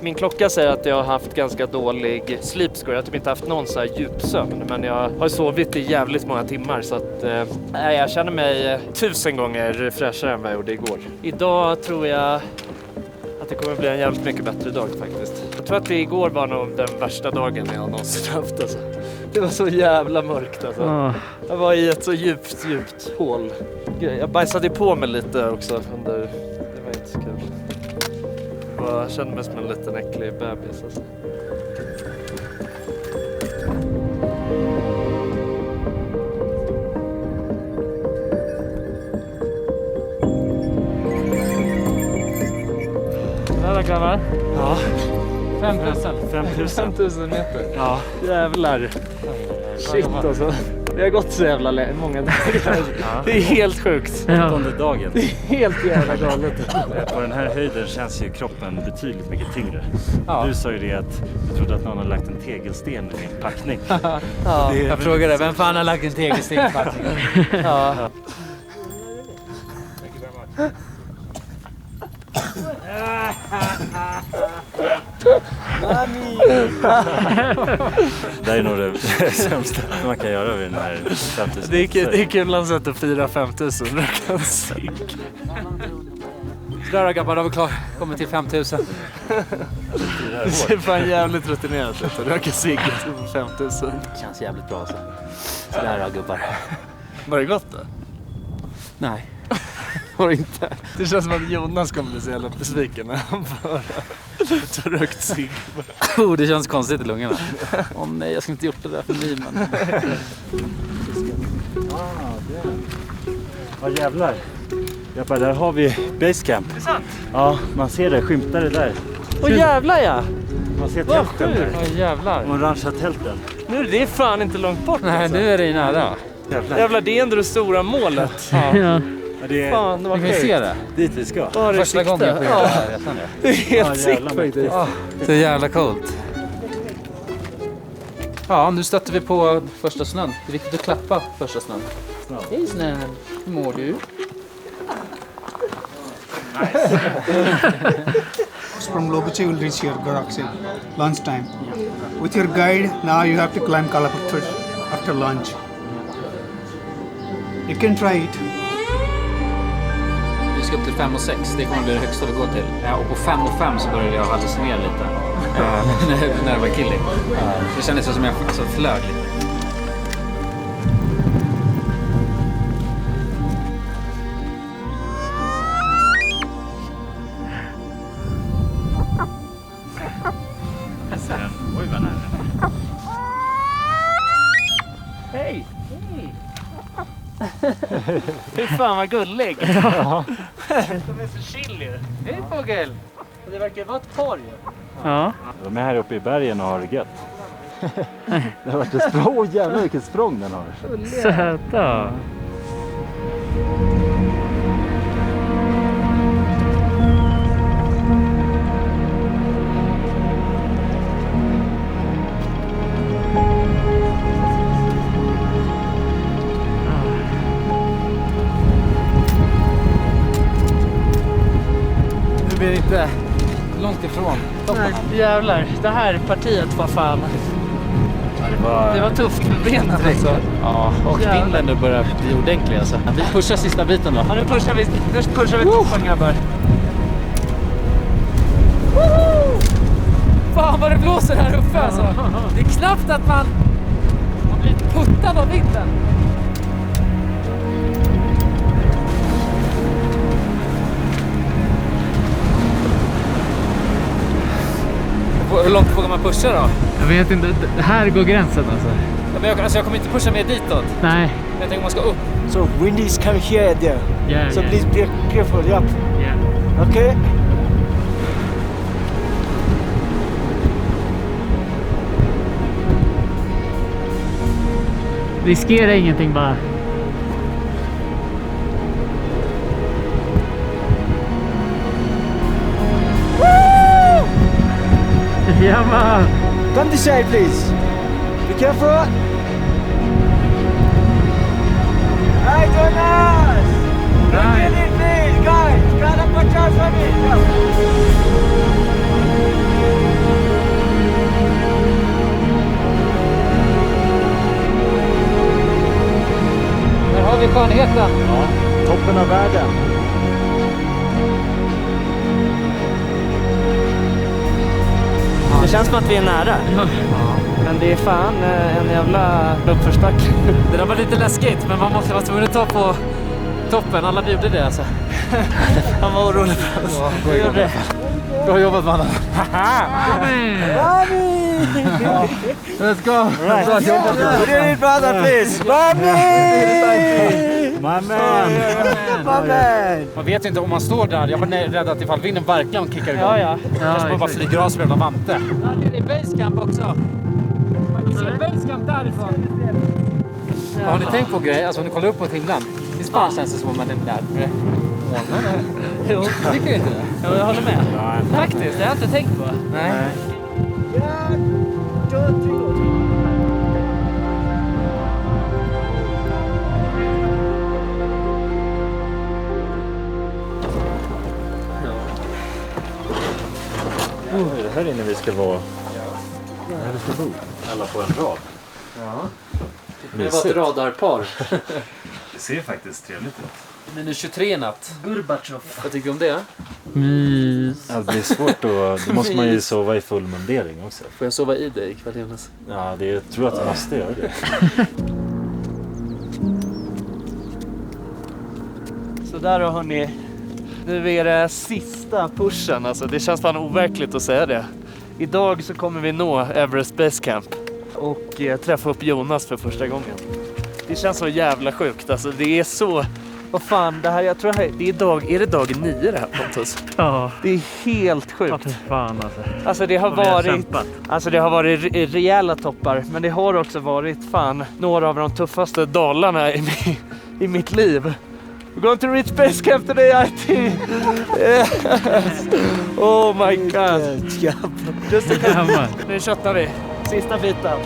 Min klocka säger att jag har haft ganska dålig sleep score. Jag har typ inte haft någon så här djupsömn, men jag har sovit i jävligt många timmar så att jag känner mig 1000 gånger fräschare än vad jag gjorde igår. Idag tror jag att det kommer bli en jävligt mycket bättre dag faktiskt. Jag tror att det igår var nog den värsta dagen jag någonsin haft alltså. Det var så jävla mörkt alltså. Jag var i ett så djupt hål. Jag bajsade på mig lite också under... Det var inte så kul. Jag kände mig som en liten äcklig bebis alltså. Där grabbar. Ja. 5000 meter. Ja, jävlar. Shit alltså. Vi har gått så jävla många dagar. Det är helt sjukt. Under dagen. Det är helt jävla galet. På den här höjden känns ju kroppen betydligt mycket tyngre. Du sa ju det att du trodde att någon har lagt en tegelsten i din packning. Ja. Jag frågade, vem fan har lagt en tegelsten i packningen? Ja. Det är nog det sämsta man kan göra vid den här 5000. Det är kul att sätta 4-5 000 röka cigg. Där har grabbar, då är vi klar. Kommer till 5000. Det ser fan jävligt rutinerat ut att röka cigg på 5000. Det känns jävligt bra alltså. Så där då gubbar. Var det gott då? Nej. Var det inte. Det känns som att Jonas kommer bli så jävla besviken när han bara tar rökt cigg. Det känns konstigt i lungorna. Nej, jag ska inte gjort det där för ni, men... Vad jävlar. Jappar, där har vi basecamp. Det är sant? Ja, man ser det, skymtar det där. Åh jävlar ja! Man ser tälten där. Åh jävlar. De orangea tälten. Nu, det är fan inte långt bort. Nej, alltså. nu är det nära. Jävlar, det är ändå det stora målet. Ja. Det är... Fan, det var vi se det. Dit vi ska. Första gången på hela här resan. Det är helt sick faktiskt. Det är jävla coolt. Ja, nu stöter vi på första snön. Det är viktigt att klappa första snön. Hej snön, hur mår du? From Lobuche will reach here, Gorakse, lunchtime. With your guide, now you have to climb Kalapathur after lunch. You can try it. Vi ska upp till 5 och 6, det kommer bli det högsta vi går till. Ja, och på 5 och 5 så började jag hallucinera lite. När det var killing. Det kändes som jag så flög lite. Oj, vad nära. Hej! Fy fan vad gullig. Ja. De är så chill ju. Hej fågel! Det verkar vara ett torg. Ja. De är här uppe i bergen och har det gött. Det har varit ett språng. Åh jävlar vilket språng den har. Söta. Det är inte långt ifrån toppen. Nej, jävlar. Det här partiet var fan... Det var tufft med benen alltså. Ja, och vinden börjar bli ordentlig alltså. Vi pushar sista biten då. Ja, nu pushar vi toppen grabbar. Fan vad det blåser här uppe alltså. Det är knappt att man blir puttad av vinden. Hur långt vågar man pusha då? Jag vet inte, här går gränsen alltså. Ja, men jag kommer inte pusha mer ditåt. Nej. Jag tänker man ska upp. So wind is coming here and there. Yeah, so yeah. please be careful. Yep. Yeah. Okay. Riskera ingenting bara. Woo! Ja, man. Come this side, please. Be careful. Hi, Jonas. Look at it, please, guys. Gotta watch out for me. Där har vi skönheten. Ja, toppen av världen. Det känns som att vi är nära. Men det är fan en jävla uppförsbacke. Det där var lite läskigt, men man måste vara tvungen att ta på toppen. Alla gjorde det alltså. Han var orolig för oss. Bra jobbat. Bra jobbat, mannen. Let's go. Right. Bra jobbat. Put your brother, please. Mommy! My man. My man. Man vet inte om man står där. Jag var rädd att ifall vinden verkligen kickar igång. Ja. Kanske man bara flyger av som jävla vante. Ja, det är basecamp också. Man ser basecamp därifrån. Ja, har ni tänkt på grejer? Alltså om ni kollar upp mot himlen. Det är fan känns det som om man är där. Jo, tycker du inte det? Ja, jag håller med. Faktiskt, det har jag inte tänkt på. Nej. Det här inne vi ska vara. Det här vi ska bo. Alla på en rad. Ja. Det var ett radarpar. Det ser faktiskt trevligt ut. Minus 23 natt. Gorbachev. Vad tycker du om det? Ja, det är svårt då måste man ju sova i full mundering också. Får jag sova i dig ikväll, Jonas? Ja, jag tror att jag måste göra det. Så där då hörni. Nu är det sista pushen. Alltså, det känns fan overkligt att säga det. Idag så kommer vi nå Everest Base Camp. Och träffa upp Jonas för första gången. Det känns så jävla sjukt. Alltså, det är så... Vad fan, det här, jag tror det är det dag 9 det här, Pontus? Ja. Det är helt sjukt. Fan alltså. Alltså det har varit rejäla toppar, men det har också varit fan några av de tuffaste dalarna i mitt liv. We're going to reach base camp today, IT. Yes. Oh my god. Just a nu köttar vi. Sista biten.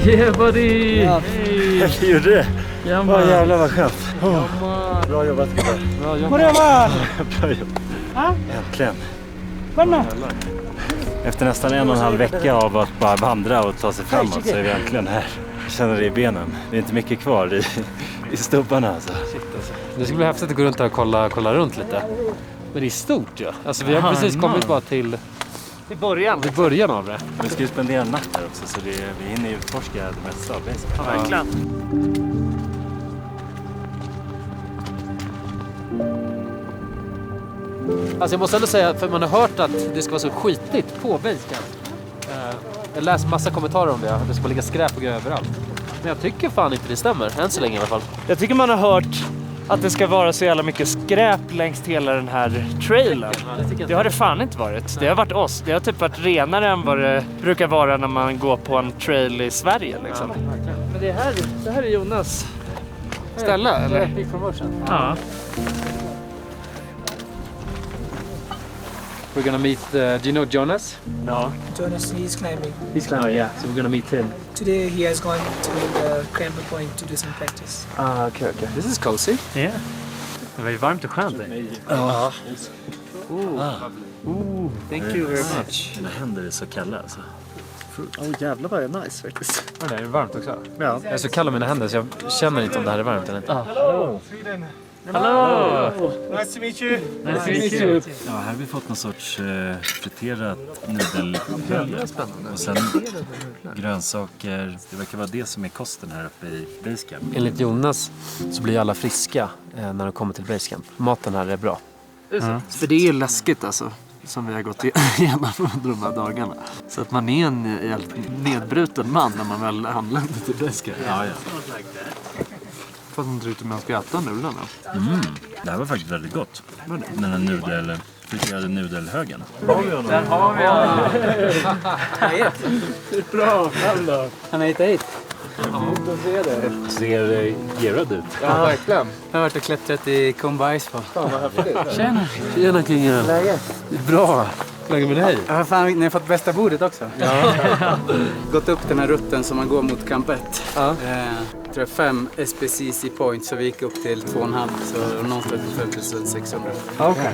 Yeah buddy! Ja. Jag gjorde det. Ja, Åh jävlar vad skönt. Bra jobbat gubbar. Bra jobbat. Bra jobb. Äntligen. Vanna. Efter nästan 1,5 vecka av att bara vandra och ta sig framåt så är vi äntligen här. Jag känner det i benen. Det är inte mycket kvar i stubbarna alltså. Shit, alltså. Det skulle bli häftigt att gå runt här och kolla runt lite. Men det är stort ja. Alltså vi har precis kommit bara till början av det. Vi ska ju spendera en natt här också så vi hinner ju utforska det mesta av det. Ja, verkligen. Alltså jag måste ändå säga, för man har hört att det ska vara så skitigt på Basecamp. Jag läser massa kommentarer om det, att det ska ligga skräp och grejer överallt. Men jag tycker fan inte det stämmer, än så länge i alla fall. Jag tycker man har hört att det ska vara så jävla mycket skräp längs hela den här trailen. Det har det fan inte varit. Det har varit oss. Det har typ varit renare än vad det brukar vara när man går på en trail i Sverige liksom. Men det här är Jonas ställe, eller? Ja. We're gonna meet, do you know Jonas? No. Jonas, he's climbing. He's climbing, yeah. So we're gonna meet him. Today he has gone to the Cranber Point to do some practice. Ah, okay. This is cozy. Yeah. Det var ju varmt och skönt. Ja. Thank you very much. Mina händer är så kalla alltså. Jävlar vad det är nice faktiskt. Ja, det är varmt också. Ja. Jag är så kall om mina händer så jag känner inte om det här är varmt eller inte. Hello! Nice to meet you. Nice to meet you. Ja, här har vi fått någon sorts friterat nudelpölje. Och sen grönsaker. Det verkar vara det som är kosten här uppe i Basecamp. Enligt Jonas så blir alla friska när de kommer till Basecamp. Maten här är bra. För det är läskigt alltså. Som vi har gått igenom under de här dagarna. Så att man är en helt nedbruten man när man väl anländer till Basecamp. Ja. Fast inte riktigt man ska äta nudlarna. Det här var faktiskt väldigt gott. Den här friterade nudelhögen. Där har vi han. Bra, han har hittat hit. Ser gerad ut. Ja, verkligen. Jag har varit och klättrat i Kumba Icefall. Fan vad häftigt. Tjena kingen. Läget? Bra. Läget med dig? Ja, fan, ni har fått bästa bordet också. Ja. Gått upp den här rutten som man går mot Camp 1. Ja. Tror jag 5 SPCC points så vi gick upp till 2,5 så någonstans till 5600. Okej.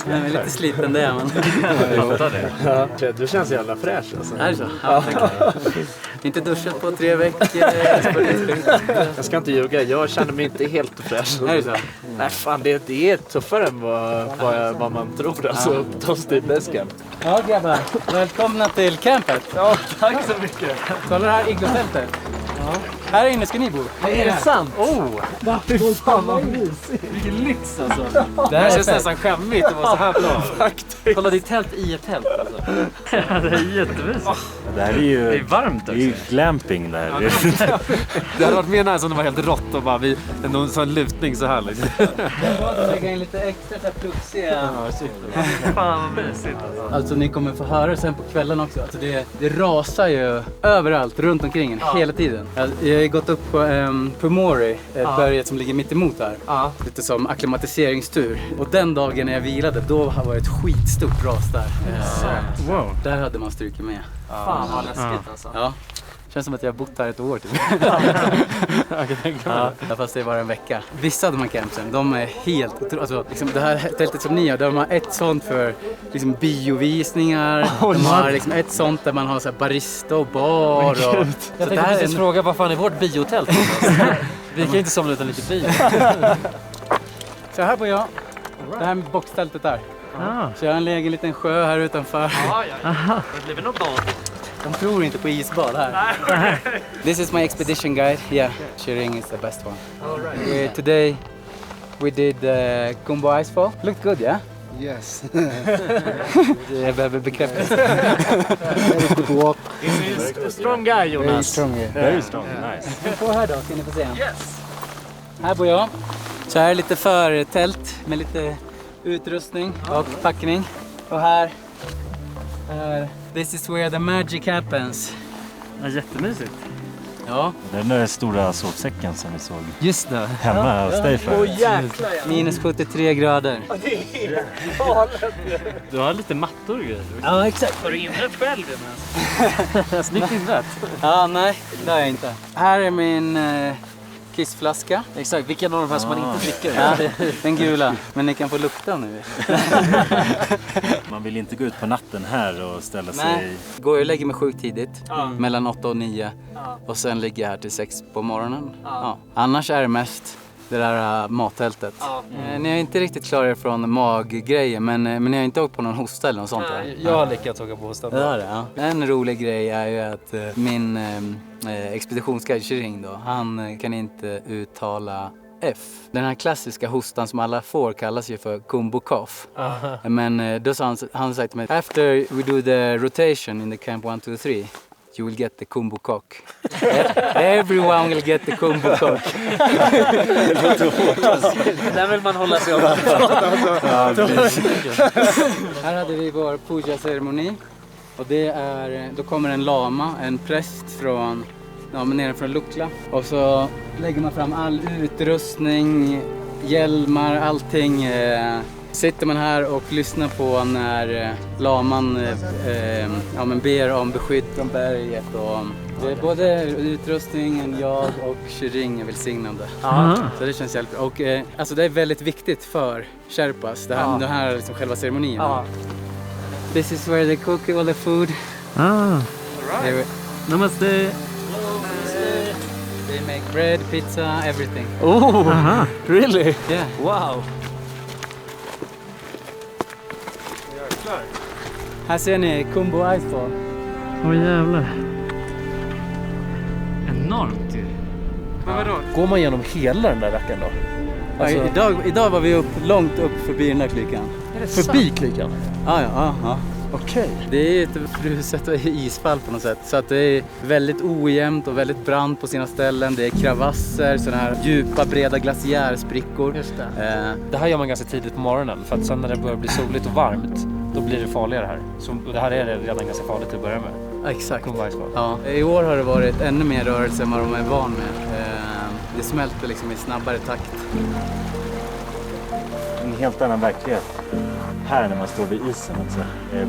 Jag är lite sliten det men. Ja. Du känns jävla fräsch alltså. Är det så? Ja, inte duschat på 3 veckor. Jag ska inte ljuga, jag känner mig inte helt fräsch. Är det så? Nej fan, det är tuffare än vad man tror alltså. Ta oss till Basecamp. Ja grabbar, välkomna till campet. Ja, tack så mycket. Kolla det här iglotältet. Ja. Här inne ska ni bo. Är det sant? Fy fan vad mysigt. Vilken lyx alltså. Det här känns nästan skämmigt att vara så här bra. Faktiskt. Kolla ditt tält i ett tält alltså. Det är jättemysigt. Det här är ju... Det är varmt också. Det är ju glamping där. Det hade varit mer nice om det var helt rått och bara någon sån lutning så här liksom. Jag lägger in lite extra så här pluxiga. Fan vad mysigt alltså. Alltså ni kommer få höra sen på kvällen också. Alltså det rasar ju överallt runt omkring en hela tiden. Jag har gått upp på Pumori, berget som ligger mitt emot här. Lite som akklimatiseringstur. Och den dagen när jag vilade, då var det ett skitstort ras där. Wow. Där hade man strukit med. Fan vad läskigt alltså. Ja. Känns som att jag har bott här ett år typ. Fast det var en vecka. Vissa av de här campsen, de är helt alltså, liksom, det här tältet som ni har, de har ett sånt för liksom, biovisningar. De har liksom, ett sånt där man har så här, barista och bar. Och, jag tänkte precis fråga, vad fan är vårt biotält? Vi kan inte somna utan lite bio. Så här bor jag. Det här boxtältet där. Så jag har en egen liten sjö här utanför. Det blir väl något bad. De tror inte på isbad här. This is my expedition guide. Yeah, Chiring is the best one. Today we did Kumba Icefall. Looked good, yeah? Yes. Jag behöver bekräftelse. Very good walk. This is a strong guy, Jonas. Very strong, yeah. Very strong, nice. På här då, ska ni få se. Yes. Här bor jag. Så här är lite förtält med lite utrustning och packning. Och här, this is where the magic happens. Ja, jättemysigt. Ja. Det är den där stora sovsäcken som vi såg Just det. hemma hos dig förut. Jäklar. Minus 73 grader. Det är galet. Du har lite mattor och grejer. Ja, exakt. Har du inrett själv, Jonas? Snyggt inrett. Ja, nej, det har jag inte. Här är min kissflaska. Exakt, vilken av de här som man inte dricker? Ja, den gula. Men ni kan få lukta nu. Man vill inte gå ut på natten här och ställa sig... Nej, går jag och lägger mig sjukt tidigt. Mellan 8 och 9. Och sen ligger jag här till 6 på morgonen. Ja. Annars är det mest det där mattältet. Ni är inte riktigt klara från maggrejer, men ni har inte åkt på någon hosta eller något sånt? Jag har lyckats åka på hostan. En rolig grej är ju att min expeditionsguide Chiring då, han kan inte uttala F. Den här klassiska hostan som alla får kallas ju för Kumbo cough. Men då sa han sagt till mig, after we do the rotation in the camp 1, 2, 3, you will get the Kumbo cock. Everyone will get the Kumbo cock. Där vill man hålla sig om. Här hade vi vår puja-ceremoni. Och det är, då kommer en lama, en präst från, nere från Lukla. Och så lägger man fram all utrustning, hjälmar, allting. Sitter man här och lyssnar på när laman ber om beskydd från berget. Och det är både utrustningen, jag och Chiring är välsignande. Så det känns jävligt bra. Och alltså det är väldigt viktigt för Sherpas, det här är liksom själva ceremonin. This is where they cook all the food. Namaste. Det We make bread, pizza, everything. Oh, really? Yeah. Wow. Här ser ni Kumbo Iceball. Åh jävlar. Enormt ju. Men vadå? Går man igenom hela den där racken då? Alltså... Idag var vi långt upp förbi den där klykan. Förbi klykan? Ja. Okej. Det är ett fruset isfall på något sätt. Så att det är väldigt ojämnt och väldigt brant på sina ställen. Det är krevasser, sådana här djupa, breda glaciärsprickor. Just det. Det här gör man ganska tidigt på morgonen. För att sen när det börjar bli soligt och varmt, då blir det farligare här. Så det här är redan ganska farligt att börja med. Ja, exakt. Ja. I år har det varit ännu mer rörelse än vad de är van med. Det smälter liksom i snabbare takt. En helt annan verklighet här när man står vid isen också.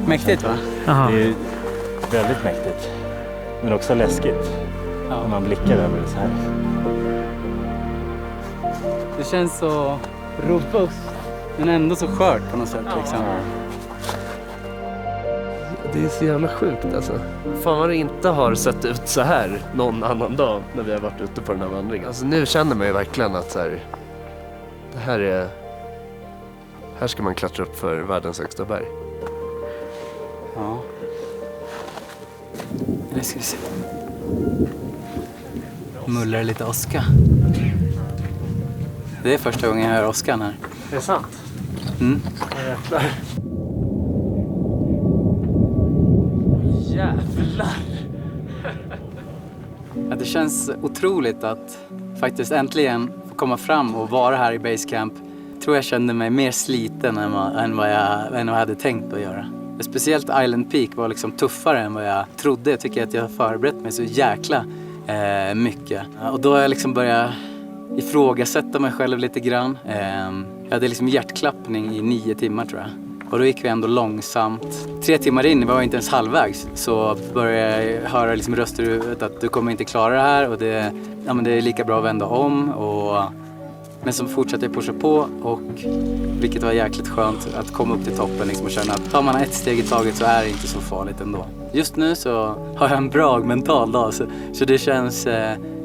Mäktigt va? Det är väldigt mäktigt. Men också läskigt. Ja. När man blickar över det så här. Det känns så robust men ändå så skört på något sätt liksom. Det är så jävla sjukt alltså. Fan vad det inte har sett ut så här någon annan dag när vi har varit ute på den här vandringen. Alltså nu känner man ju verkligen att så här, det här är... Här ska man klättra upp för världens högsta berg. Ja. Nu ska vi se. Mullrar lite åska. Det är första gången jag hör åskan här. Det är sant? Mm. Jävlar. Jävlar. Ja, det känns otroligt att faktiskt äntligen få komma fram och vara här i Basecamp. Jag tror jag kände mig mer sliten än vad jag hade tänkt att göra. Speciellt Island Peak var liksom tuffare än vad jag trodde. Jag tycker att jag har förberett mig så jäkla mycket. Och då har jag liksom börjat ifrågasätta mig själv lite grann. Jag hade liksom hjärtklappning i 9 timmar tror jag. Och då gick vi ändå långsamt. 3 timmar in, var jag inte ens halvvägs, så började jag höra liksom röster ut att du kommer inte klara det här och det är lika bra att vända om. Men så fortsatte jag pusha på, och vilket var jäkligt skönt att komma upp till toppen liksom, och känna att tar man ett steg i taget så är det inte så farligt ändå. Just nu så har jag en bra mental dag, så det känns,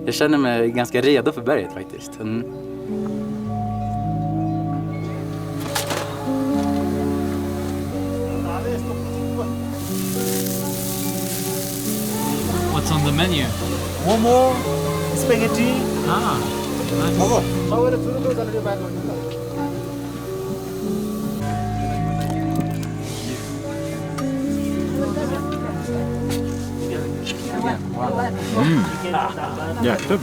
jag känner mig ganska redo för berget faktiskt. Mm. What's on the menu? One more spaghetti. Nice. Jäklar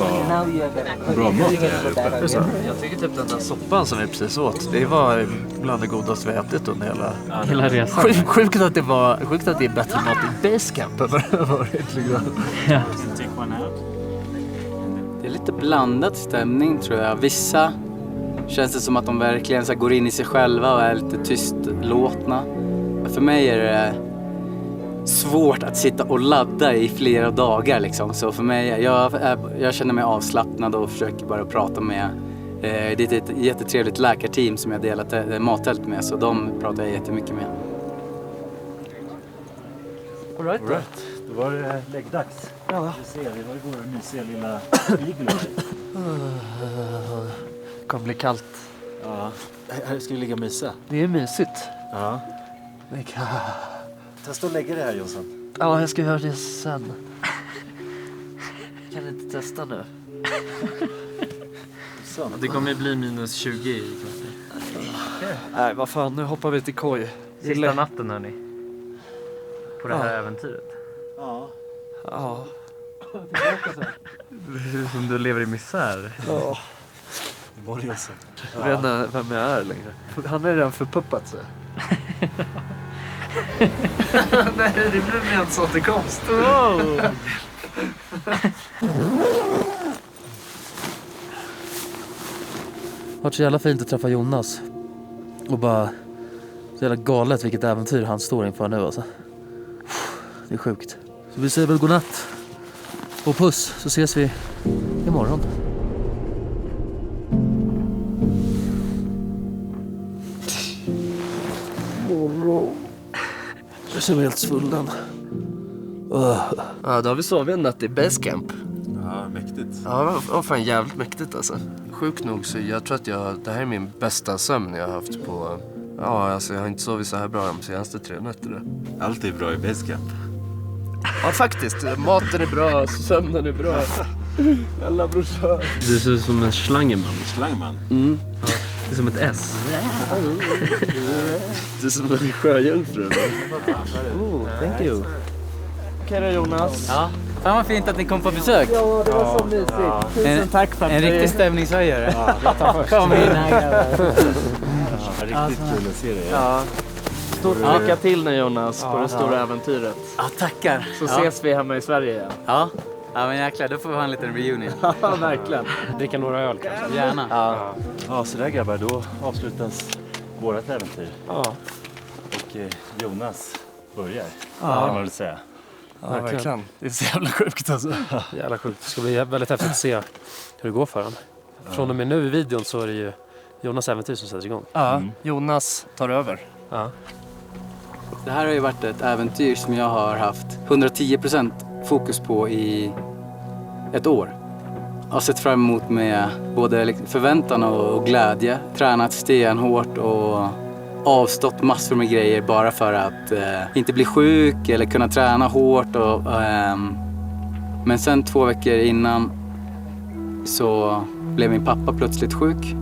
bra mat här uppe. Jag tycker typ den där soppan som vi precis åt, det var bland det godaste vi ätit under hela resan. Sjukt att det är bättre mat i Basecamp än vad det har varit liksom. Ja. Det är lite blandad stämning tror jag. Vissa känns det som att de verkligen så går in i sig själva och är lite tystlåtna. För mig är det svårt att sitta och ladda i flera dagar liksom. Så för mig, jag känner mig avslappnad och försöker bara prata med. Det är ett jättetrevligt läkarteam som jag delat mattält med, så de pratar jag jättemycket med. All right. Då var det läggdags. Ja. Du ser, vi har ju vår mysiga lilla iglo. Det kommer bli kallt. Ja, här ska vi ligga och mysa. Det är mysigt. Ja. Testa att lägga det här, Jonsson. Ja, jag ska göra det sen. Kan inte testa nu. Så. Det kommer bli minus 20 i Nej, vad fan, nu hoppar vi till koj. Sista natten hörni. På det här äventyret. Ja. Som du lever i misär. Ja. Var det så? Jag vet inte vem jag är längre. Han är redan förpuppat sig. Nej, det blir en sån återkomst. Wow. Det var så jävla fint att träffa Jonas. Och bara så jävla galet vilket äventyr han står inför nu alltså. Det är sjukt. Så vi säger väl godnatt. Och puss, så ses vi imorgon. Jag känner mig helt svullen. Ja, då har vi sovit en natt i Basecamp. Ja, mäktigt. Ja, det var fan jävligt mäktigt alltså. Sjukt nog så jag tror att det här är min bästa sömn jag har haft på... Ja, alltså jag har inte sovit så här bra de senaste 3 nätter. Allt är bra i basecamp. Ja, faktiskt. Maten är bra, sömnen är bra. Alla brorsar. Du ser ut som en slangerman. Slangerman? Mm. Ja, det är som ett S. Du är som en sjöjungfru. Thank you. Okej då Jonas. Ja. Fan vad fint att ni kom på besök. Ja, det var så mysigt. Tusen tack för att en riktig stämningshöjare. Ja, jag tar först. Kom in här. Riktigt kul att se dig. Ja. Stort lycka till nu Jonas på det stora äventyret. Ja, tackar. Så ses vi hemma i Sverige igen. Ja. Ja men jäklar, då får vi ha en liten reunion. Ja, verkligen. Dricka några öl kanske. Gärna. Ja, så där grabbar, då avslutas vårat äventyr. Ja. Och Jonas börjar, Ja. kan man väl säga. Ja, verkligen. Det är så jävla sjukt alltså. Jävla sjukt. Det ska bli väldigt häftigt att se hur det går för honom. Från och med nu i videon så är det ju Jonas äventyr som sätter igång. Ja, Jonas tar över. Ja. Det här har ju varit ett äventyr som jag har haft 110% fokus på i ett år. Jag har sett fram emot med både förväntan och glädje. Tränat stenhårt och avstått massor med grejer bara för att inte bli sjuk eller kunna träna hårt. Men sen 2 veckor innan så blev min pappa plötsligt sjuk.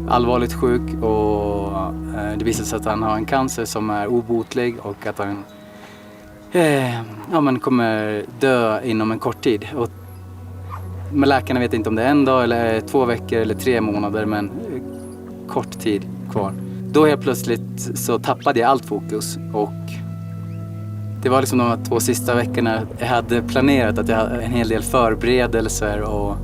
Allvarligt sjuk och det visade sig att han har en cancer som är obotlig och att han kommer dö inom en kort tid. Men läkarna vet inte om det är 1 dag eller 2 veckor eller 3 månader, men kort tid kvar. Då helt plötsligt så tappade jag allt fokus och det var liksom de 2 sista veckorna jag hade planerat att jag hade en hel del förberedelser och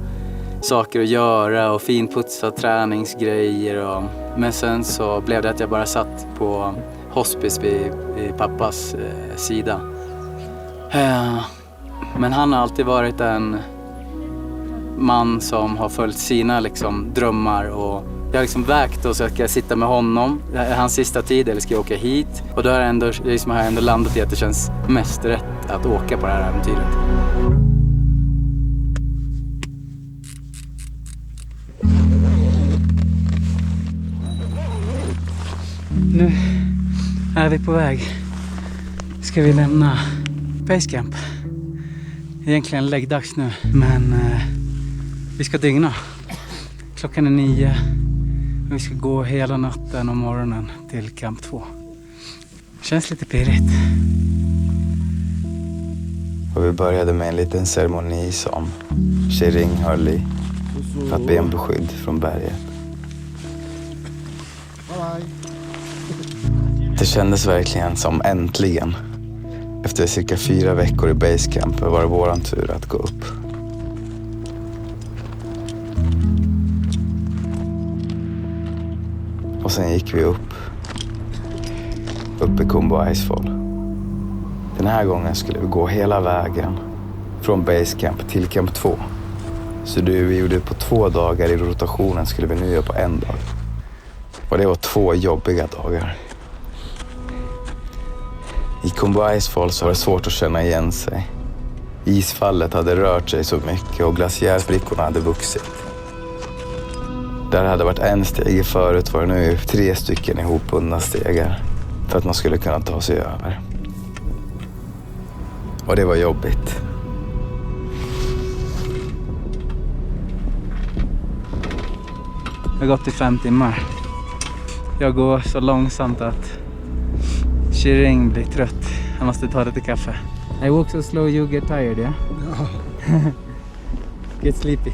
saker att göra och finputsa träningsgrejer. Men sen så blev det att jag bara satt på hospice vid pappas sida. Men han har alltid varit en man som har följt sina drömmar och jag har vägt och så ska jag sitta med honom hans sista tid eller ska jag åka hit. Och då har jag ändå landat i att det känns mest rätt att åka på det här äventyret. Nu är vi på väg. Ska vi lämna basecamp. Egentligen läggdags nu, men vi ska dygna. Klockan är 9 och vi ska gå hela natten och morgonen till camp 2. Känns lite pirrigt. Och vi började med en liten ceremoni som Shiring höll i för att be om beskydd från berget. Det kändes verkligen som äntligen. Efter cirka 4 veckor i basecamp var det våran tur att gå upp. Och sen gick vi upp i Khumbu Icefall. Den här gången skulle vi gå hela vägen från basecamp till camp 2. Så det vi gjorde på 2 dagar i rotationen skulle vi nu göra på 1 dag. Och det var 2 jobbiga dagar. I Khumbu Icefall så var det svårt att känna igen sig. Isfallet hade rört sig så mycket och glaciärsprickorna hade vuxit. Där det hade varit 1 steg förut var det nu 3 stycken ihopbundna stegar för att man skulle kunna ta sig över. Och det var jobbigt. Det har gått i 5 timmar. Jag går så långsamt att Shiring blir trött. Han måste ta lite kaffe. I walk so slow you get tired, yeah? Get sleepy.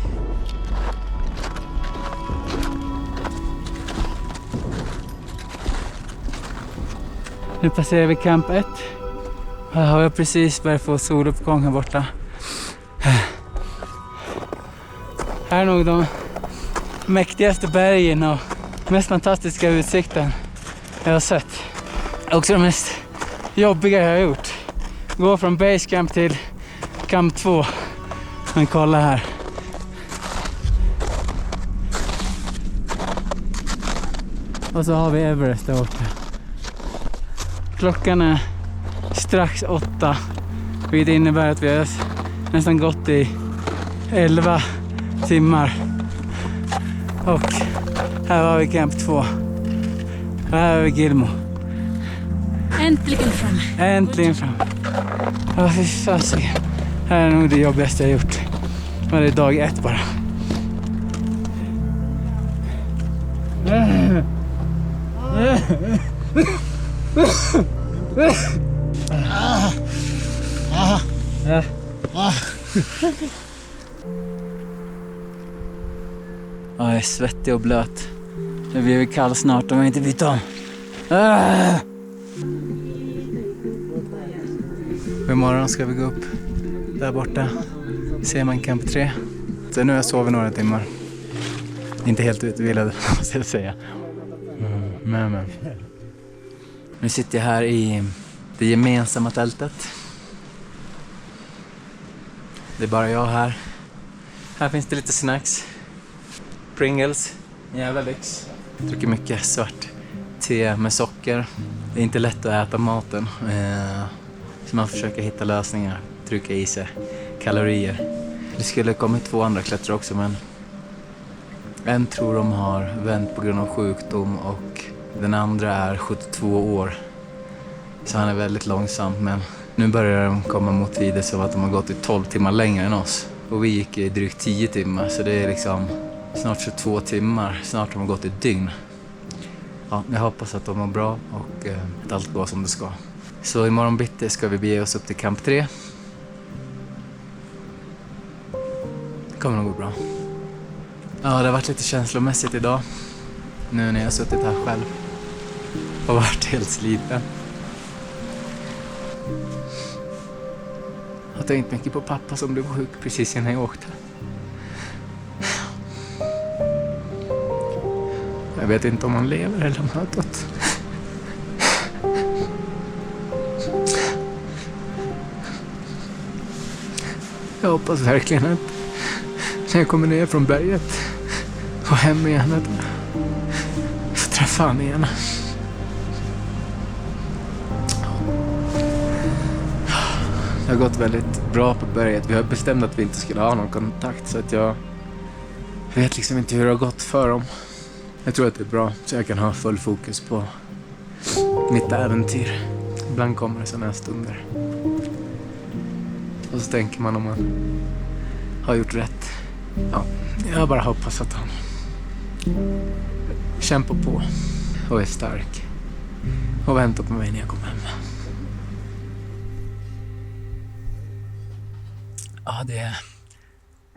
Nu passerar vi camp 1. Här har jag precis börjat få soluppgång här borta. Här är nog de mäktigaste bergen och mest fantastiska utsikten jag har sett. Också det mest jobbiga jag har gjort. Gå från basecamp till camp 2. Men kolla här. Och så har vi Everest där uppe. Klockan är strax 8. Vilket innebär att vi har nästan gått i 11 timmar. Och här var vi camp 2. Och här har vi Gilmo. Äntligen fram. Äntligen fram. Ja, fy fasiken. Här är nog det jobbigaste jag gjort. Men det är dag 1 bara. Jag är svettig och blöt. Det blir kall snart om jag inte byter om. Imorgon ska vi gå upp där borta. Ser man camp 3. Så nu har jag sovit några timmar. Inte helt utvilad, måste jag säga. Men. Nu sitter jag här i det gemensamma tältet. Det är bara jag här. Här finns det lite snacks. Pringles. Jävla lyx. Jag dricker mycket svart te med socker. Det är inte lätt att äta maten. Så man försöker hitta lösningar. Trycka i sig kalorier. Det skulle komma 2 andra klättrare också, men en tror de har vänt på grund av sjukdom och den andra är 72 år. Så han är väldigt långsam, men nu börjar de komma mot vidare så att de har gått i 12 timmar längre än oss. Och vi gick i drygt 10 timmar, så det är liksom snart 22 timmar. Snart har de gått ett dygn. Ja, jag hoppas att de mår bra och att allt går som det ska. Så imorgon bitti ska vi bege oss upp till camp 3. Det kommer nog gå bra. Ja, det har varit lite känslomässigt idag. Nu när jag har suttit här själv. Och varit helt sliten. Jag har tänkt mycket på pappa som blev sjuk precis innan jag åkte. Jag vet inte om han lever eller om han har dött. Jag hoppas verkligen att när jag kommer ner från berget och hem igen att jag får träffa han igen. Det har gått väldigt bra på berget. Vi har bestämt att vi inte skulle ha någon kontakt, så att jag vet liksom inte hur det har gått för dem. Jag tror att det är bra så jag kan ha full fokus på mitt äventyr. Ibland kommer det sådana här stunder. Och så tänker man om man har gjort rätt. Ja, jag bara hoppas att han kämpar på och är stark. Och väntar på mig när jag kommer hem. Ja, det är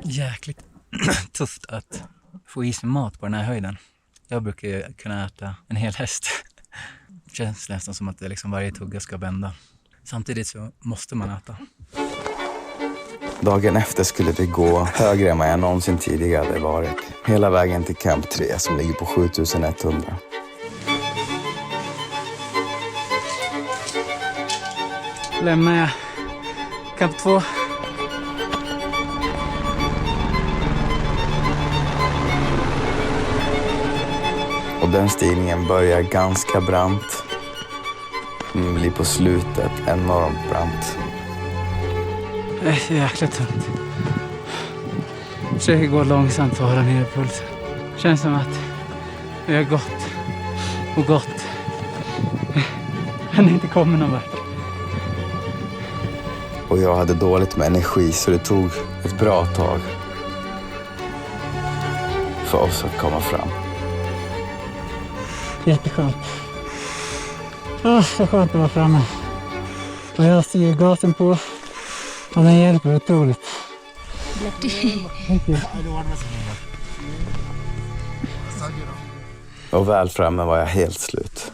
jäkligt tufft att få i sig mat på den här höjden. Jag brukar kunna äta en hel häst. Det känns nästan som att det liksom varje tugga ska bända. Samtidigt så måste man äta. Dagen efter skulle vi gå högre än vad jag någonsin tidigare hade varit. Hela vägen till camp 3 som ligger på 7100. Lämnar jag camp 2. Och den stigningen börjar ganska brant. Den blir på slutet enormt brant. Det är så jäkla tungt. Jag försöker gå långsamt för att hålla ner pulsen. Det känns som att vi har gått och gått. Men inte kommer någon vart. Och jag hade dåligt med energi så det tog ett bra tag för oss att komma fram. Jätteskönt. Så skönt att vara framme. Och jag ser gasen på. Och den hjälper otroligt. Och väl framme var jag helt slut.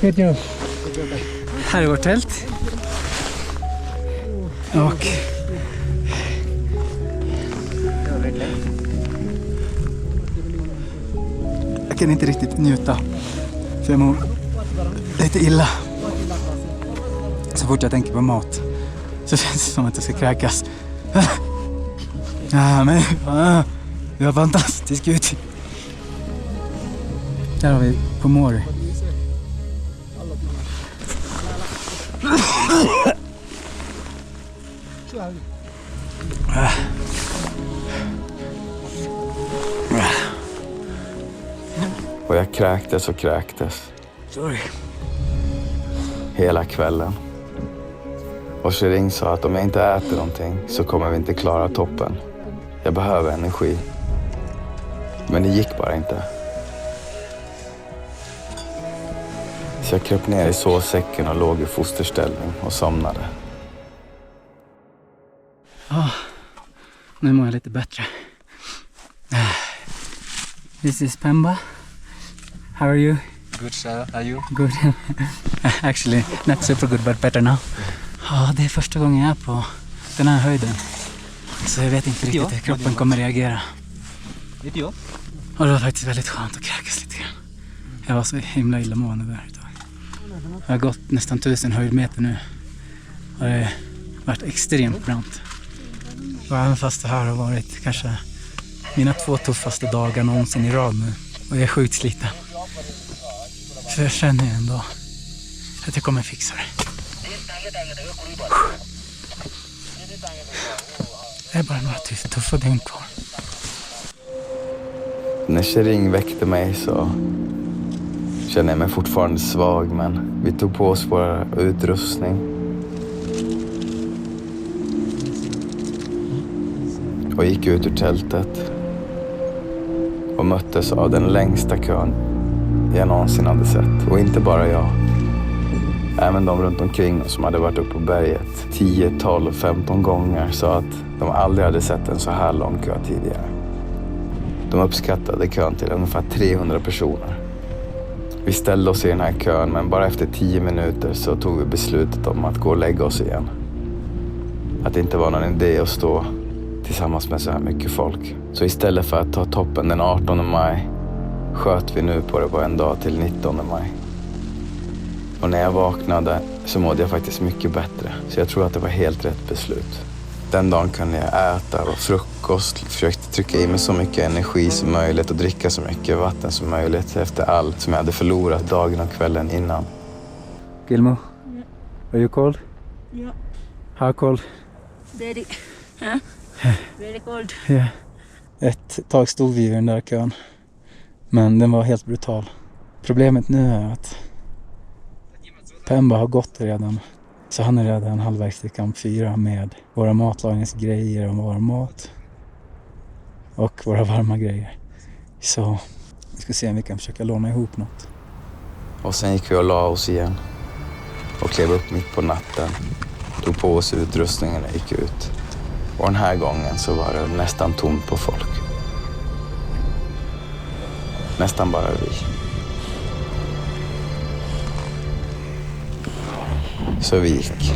Good job. Här är vårt tält. Och jag kan inte riktigt njuta. För jag mår lite illa. Så fort jag tänker på mat så känns det som att jag ska kräkas. Men det var fantastiskt utsikt. Där har vi Pomori. Och jag kräktes och kräktes. Hela kvällen. Och Shering sa att om jag inte äter någonting så kommer vi inte klara toppen. Jag behöver energi. Men det gick bara inte. Så jag kröp ner i sovsäcken och låg i fosterställning och somnade. Nu mår jag lite bättre. This is Pemba. How are you? Good, sir. Are you? Good. Actually, not super good, but better now. Ja, det är första gången jag är på den här höjden. Så jag vet inte riktigt hur kroppen kommer reagera. Och det var faktiskt väldigt skönt att kräkas lite grann. Jag var så himla illamående där ett tag. Jag har gått nästan 1000 höjdmeter nu. Och det har varit extremt brant. Och även fast det här har varit kanske mina 2 tuffaste dagar någonsin i rad nu. Och jag är sjukt sliten. Så jag känner ändå att jag kommer fixa det. Det är bara några tuffa dygn kvar. När Shering väckte mig så kände jag mig fortfarande svag, men vi tog på oss vår utrustning. Och gick ut ur tältet. Och möttes av den längsta kön jag någonsin hade sett. Och inte bara jag. Även de runt omkring oss som hade varit uppe på berget 10, 12, 15 gånger sa att de aldrig hade sett en så här lång kö tidigare. De uppskattade kön till ungefär 300 personer. Vi ställde oss i den här kön, men bara efter 10 minuter så tog vi beslutet om att gå och lägga oss igen. Att det inte var någon idé att stå tillsammans med så här mycket folk. Så istället för att ta toppen den 18 maj sköt vi nu på det på en dag till 19 maj. Och när jag vaknade så mådde jag faktiskt mycket bättre. Så jag tror att det var helt rätt beslut. Den dagen kunde jag äta och frukost, försökte trycka i mig så mycket energi som möjligt och dricka så mycket vatten som möjligt efter allt som jag hade förlorat dagen och kvällen innan. Gilmo, are you cold? Yeah. How cold? Very, very cold. Yeah. Ett tag stod vi i den där kön, men den var helt brutal. Problemet nu är att Pemba har gått redan. Så han är redan halvvägs till kamp 4 med våra matlagningsgrejer och vår mat. Och våra varma grejer. Så vi ska se om vi kan försöka låna ihop något. Och sen gick vi och la oss igen. Och klev upp mitt på natten. Tog på oss utrustningen och gick ut. Och den här gången så var det nästan tomt på folk. Nästan bara vi. Så vi gick.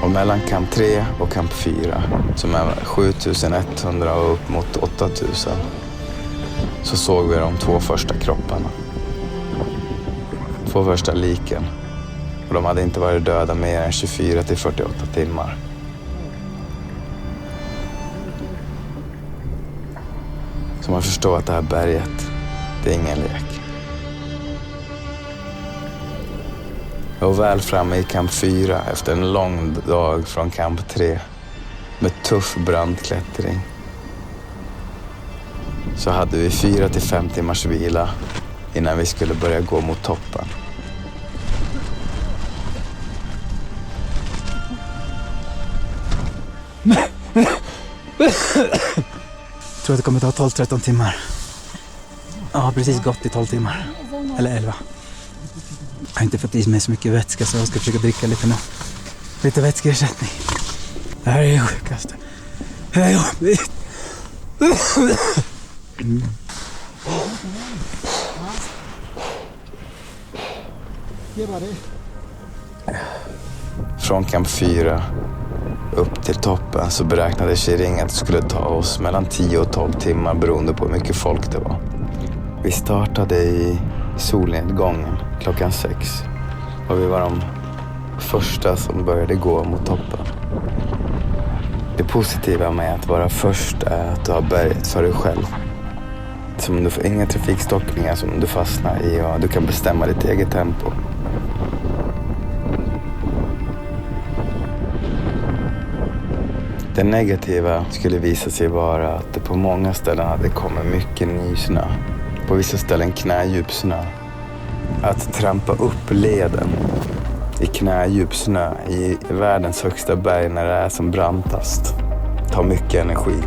Och mellan kamp 3 och kamp 4, som är 7100 och upp mot 8000, så såg vi de 2 första kropparna. 2 första liken. Och de hade inte varit döda mer än 24 till 48 timmar. Så man förstår att det här berget, det är ingen lek. Jag var väl framme i kamp 4 efter en lång dag från kamp 3 med tuff brandklättring. Så hade vi 4 till 5 timmars vila innan vi skulle börja gå mot toppen. Jag tror att det kommer ta 12-13 timmar. Jag har precis gått i 12 timmar. Eller 11. Jag har inte fått i mig så mycket vätska så jag ska försöka dricka lite nu. Lite vätskeersättning. Det här är det sjukaste. Det är jobbigt. Från kamp 4 upp till toppen så beräknade Shering att det skulle ta oss mellan 10 och 12 timmar beroende på hur mycket folk det var. Vi startade i solnedgången klockan 6 och vi var de första som började gå mot toppen. Det positiva med att vara först är att du har berget för dig själv. Som du får inga trafikstockningar som du fastnar i och du kan bestämma ditt eget tempo. Det negativa skulle visa sig vara att det på många ställen hade kommit mycket ny snö. På vissa ställen knädjup snö. Att trampa upp leden i knädjup snö i världens högsta berg när det är som brantast tar mycket energi.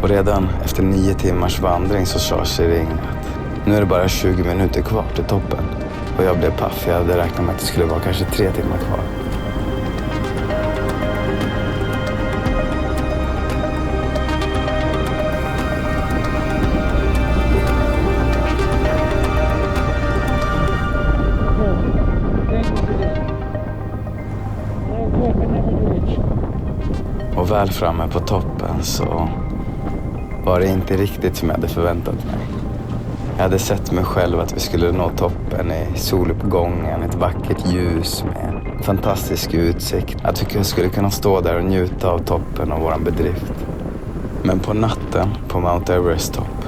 Och redan efter 9 timmars vandring så sa Shirin att nu är det bara 20 minuter kvar till toppen. Och jag blev paff. Jag hade räknat med att det skulle vara kanske 3 timmar kvar. Och väl framme på toppen så var det inte riktigt som jag hade förväntat mig. Jag hade sett mig själv att vi skulle nå toppen i soluppgången, ett vackert ljus med fantastisk utsikt. Att vi skulle kunna stå där och njuta av toppen och våran bedrift. Men på natten på Mount Everest topp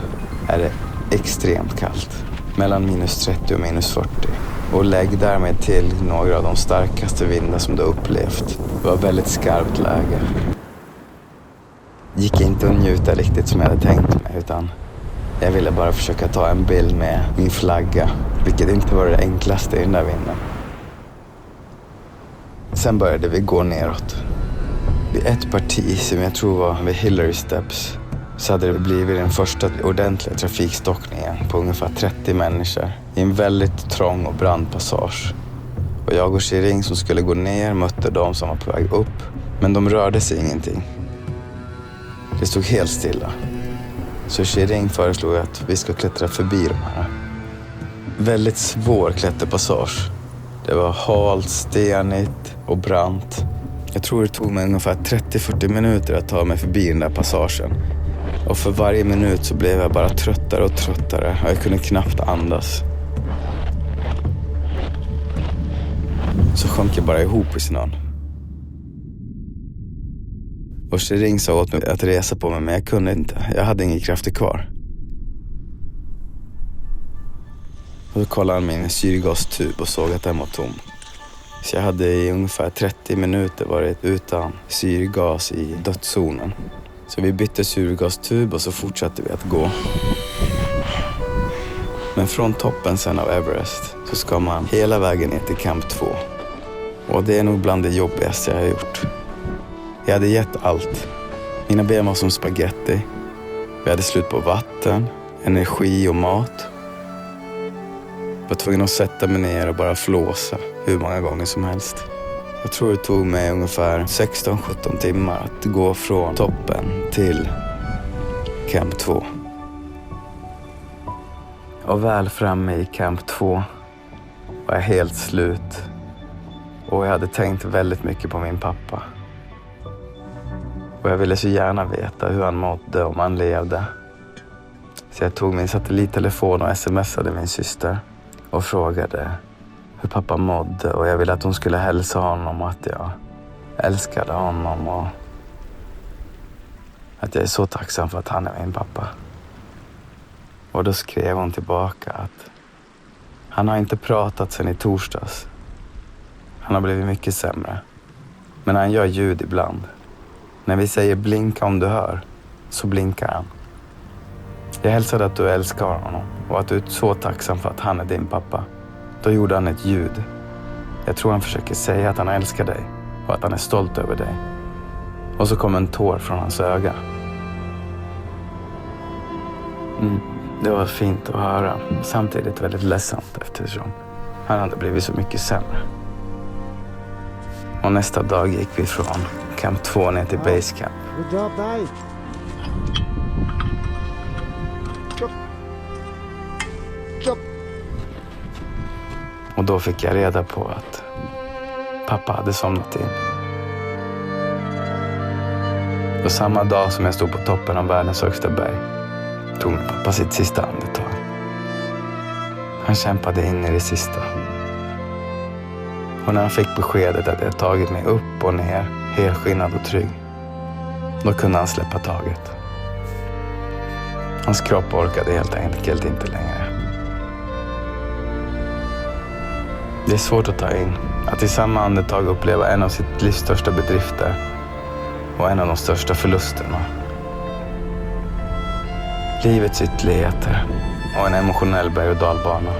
är det extremt kallt. Mellan minus 30 och minus 40. Och lägg därmed till några av de starkaste vindar som du upplevt. Det var väldigt skarpt läge. Gick inte att njuta riktigt som jag hade tänkt mig, utan jag ville bara försöka ta en bild med min flagga, vilket inte var det enklaste i den där vinden. Sen började vi gå neråt. Vid ett parti som jag tror var vid Hillary Steps så hade det blivit den första ordentliga trafikstockningen på ungefär 30 människor i en väldigt trång och brant passage. Och jag och Shirin som skulle gå ner mötte de som var på väg upp, men de rörde sig ingenting. Det stod helt stilla. Så Shirin föreslog att vi ska klättra förbi de här. Väldigt svår klätterpassage. Det var halt, stenigt och brant. Jag tror det tog mig ungefär 30-40 minuter att ta mig förbi den där passagen. Och för varje minut så blev jag bara tröttare och tröttare. Och jag kunde knappt andas. Så sjönk jag bara ihop i snön. Och Shirin sa åt mig att resa på mig, men jag kunde inte. Jag hade ingen krafter kvar. Och då kollade han min syrgastub och såg att den var tom. Så jag hade i ungefär 30 minuter varit utan syrgas i dödszonen. Så vi bytte syrgastub och så fortsatte vi att gå. Men från toppen sen av Everest så ska man hela vägen ner till Camp 2. Och det är nog bland det jobbigaste jag har gjort. Jag hade gett allt. Mina ben var som spaghetti. Vi hade slut på vatten, energi och mat. Jag var tvungen att sätta mig ner och bara flåsa hur många gånger som helst. Jag tror det tog mig ungefär 16-17 timmar att gå från toppen till Camp 2. Och väl framme i Camp 2 var jag helt slut. Och jag hade tänkt väldigt mycket på min pappa. Och jag ville så gärna veta hur han mådde, om han levde. Så jag tog min satellittelefon och smsade min syster och frågade hur pappa mådde. Och jag ville att hon skulle hälsa honom att jag älskade honom och att jag är så tacksam för att han är min pappa. Och då skrev hon tillbaka att han har inte pratat sedan i torsdags. Han har blivit mycket sämre. Men han gör ljud ibland. När vi säger blinka om du hör, så blinkar han. Jag hälsade att du älskar honom och att du är så tacksam för att han är din pappa. Då gjorde han ett ljud. Jag tror han försöker säga att han älskar dig och att han är stolt över dig. Och så kom en tår från hans öga. Det var fint att höra. Samtidigt väldigt ledsamt eftersom han hade blivit så mycket sämre. Och nästa dag gick vi från Camp 2 ner till Base Camp. Good job, Dai. Och då fick jag reda på att pappa hade somnat in. Och samma dag som jag stod på toppen av världens högsta berg tog min pappa sitt sista andetag. Han kämpade in i det sista. Och när han fick beskedet att det tagit mig upp och ner, helskinnad och trygg, då kunde han släppa taget. Hans kropp orkade helt enkelt inte längre. Det är svårt att ta in att i samma andetag uppleva en av sitt livs största bedrifter och en av de största förlusterna. Livets ytterligheter och en emotionell berg- och dalbana.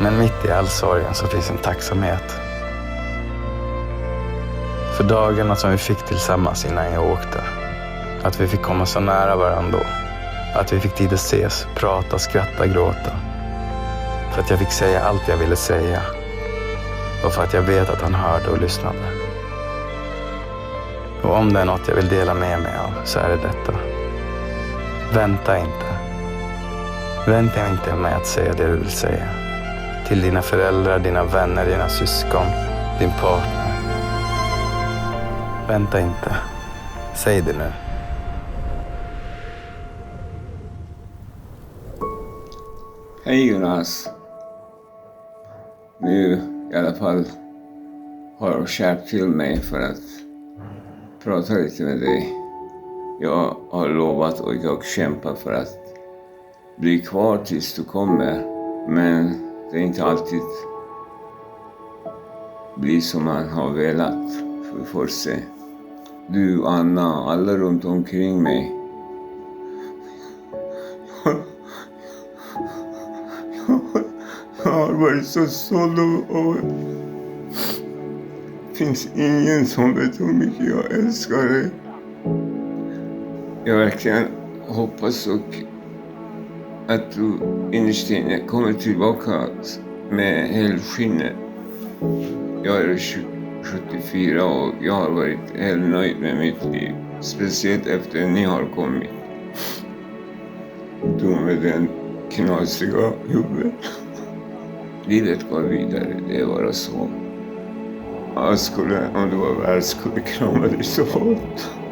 Men mitt i all sorgen så finns en tacksamhet. För dagarna som vi fick tillsammans innan jag åkte. Att vi fick komma så nära varandra då. Att vi fick tid att ses, prata, skratta, gråta. För att jag fick säga allt jag ville säga. Och för att jag vet att han hörde och lyssnade. Och om det är något jag vill dela med mig av så är det detta. Vänta inte. Vänta inte med att säga det du vill säga. Till dina föräldrar, dina vänner, dina syskon, din partner. Vänta inte. Säg det nu. Hej Jonas. Nu i alla fall har du skärpt till mig för att prata lite med dig. Jag har lovat och jag kämpar för att bli kvar tills du kommer. Men det är inte alltid blir som man har velat. Vi får se. Du, Anna, alla runt omkring mig. Jag har varit så solo och det finns ingen som vet hur mycket jag älskar dig. Jag verkligen hoppas och att du innerst inne kommer tillbaka med helskinnet. Jag är 74 och jag har varit helt nöjd med mitt liv. Speciellt efter ni har kommit. Du med den knasiga huvudet. Livet går vidare, det är bara så. Jag skulle, om det var värt, skulle krama dig så hårt.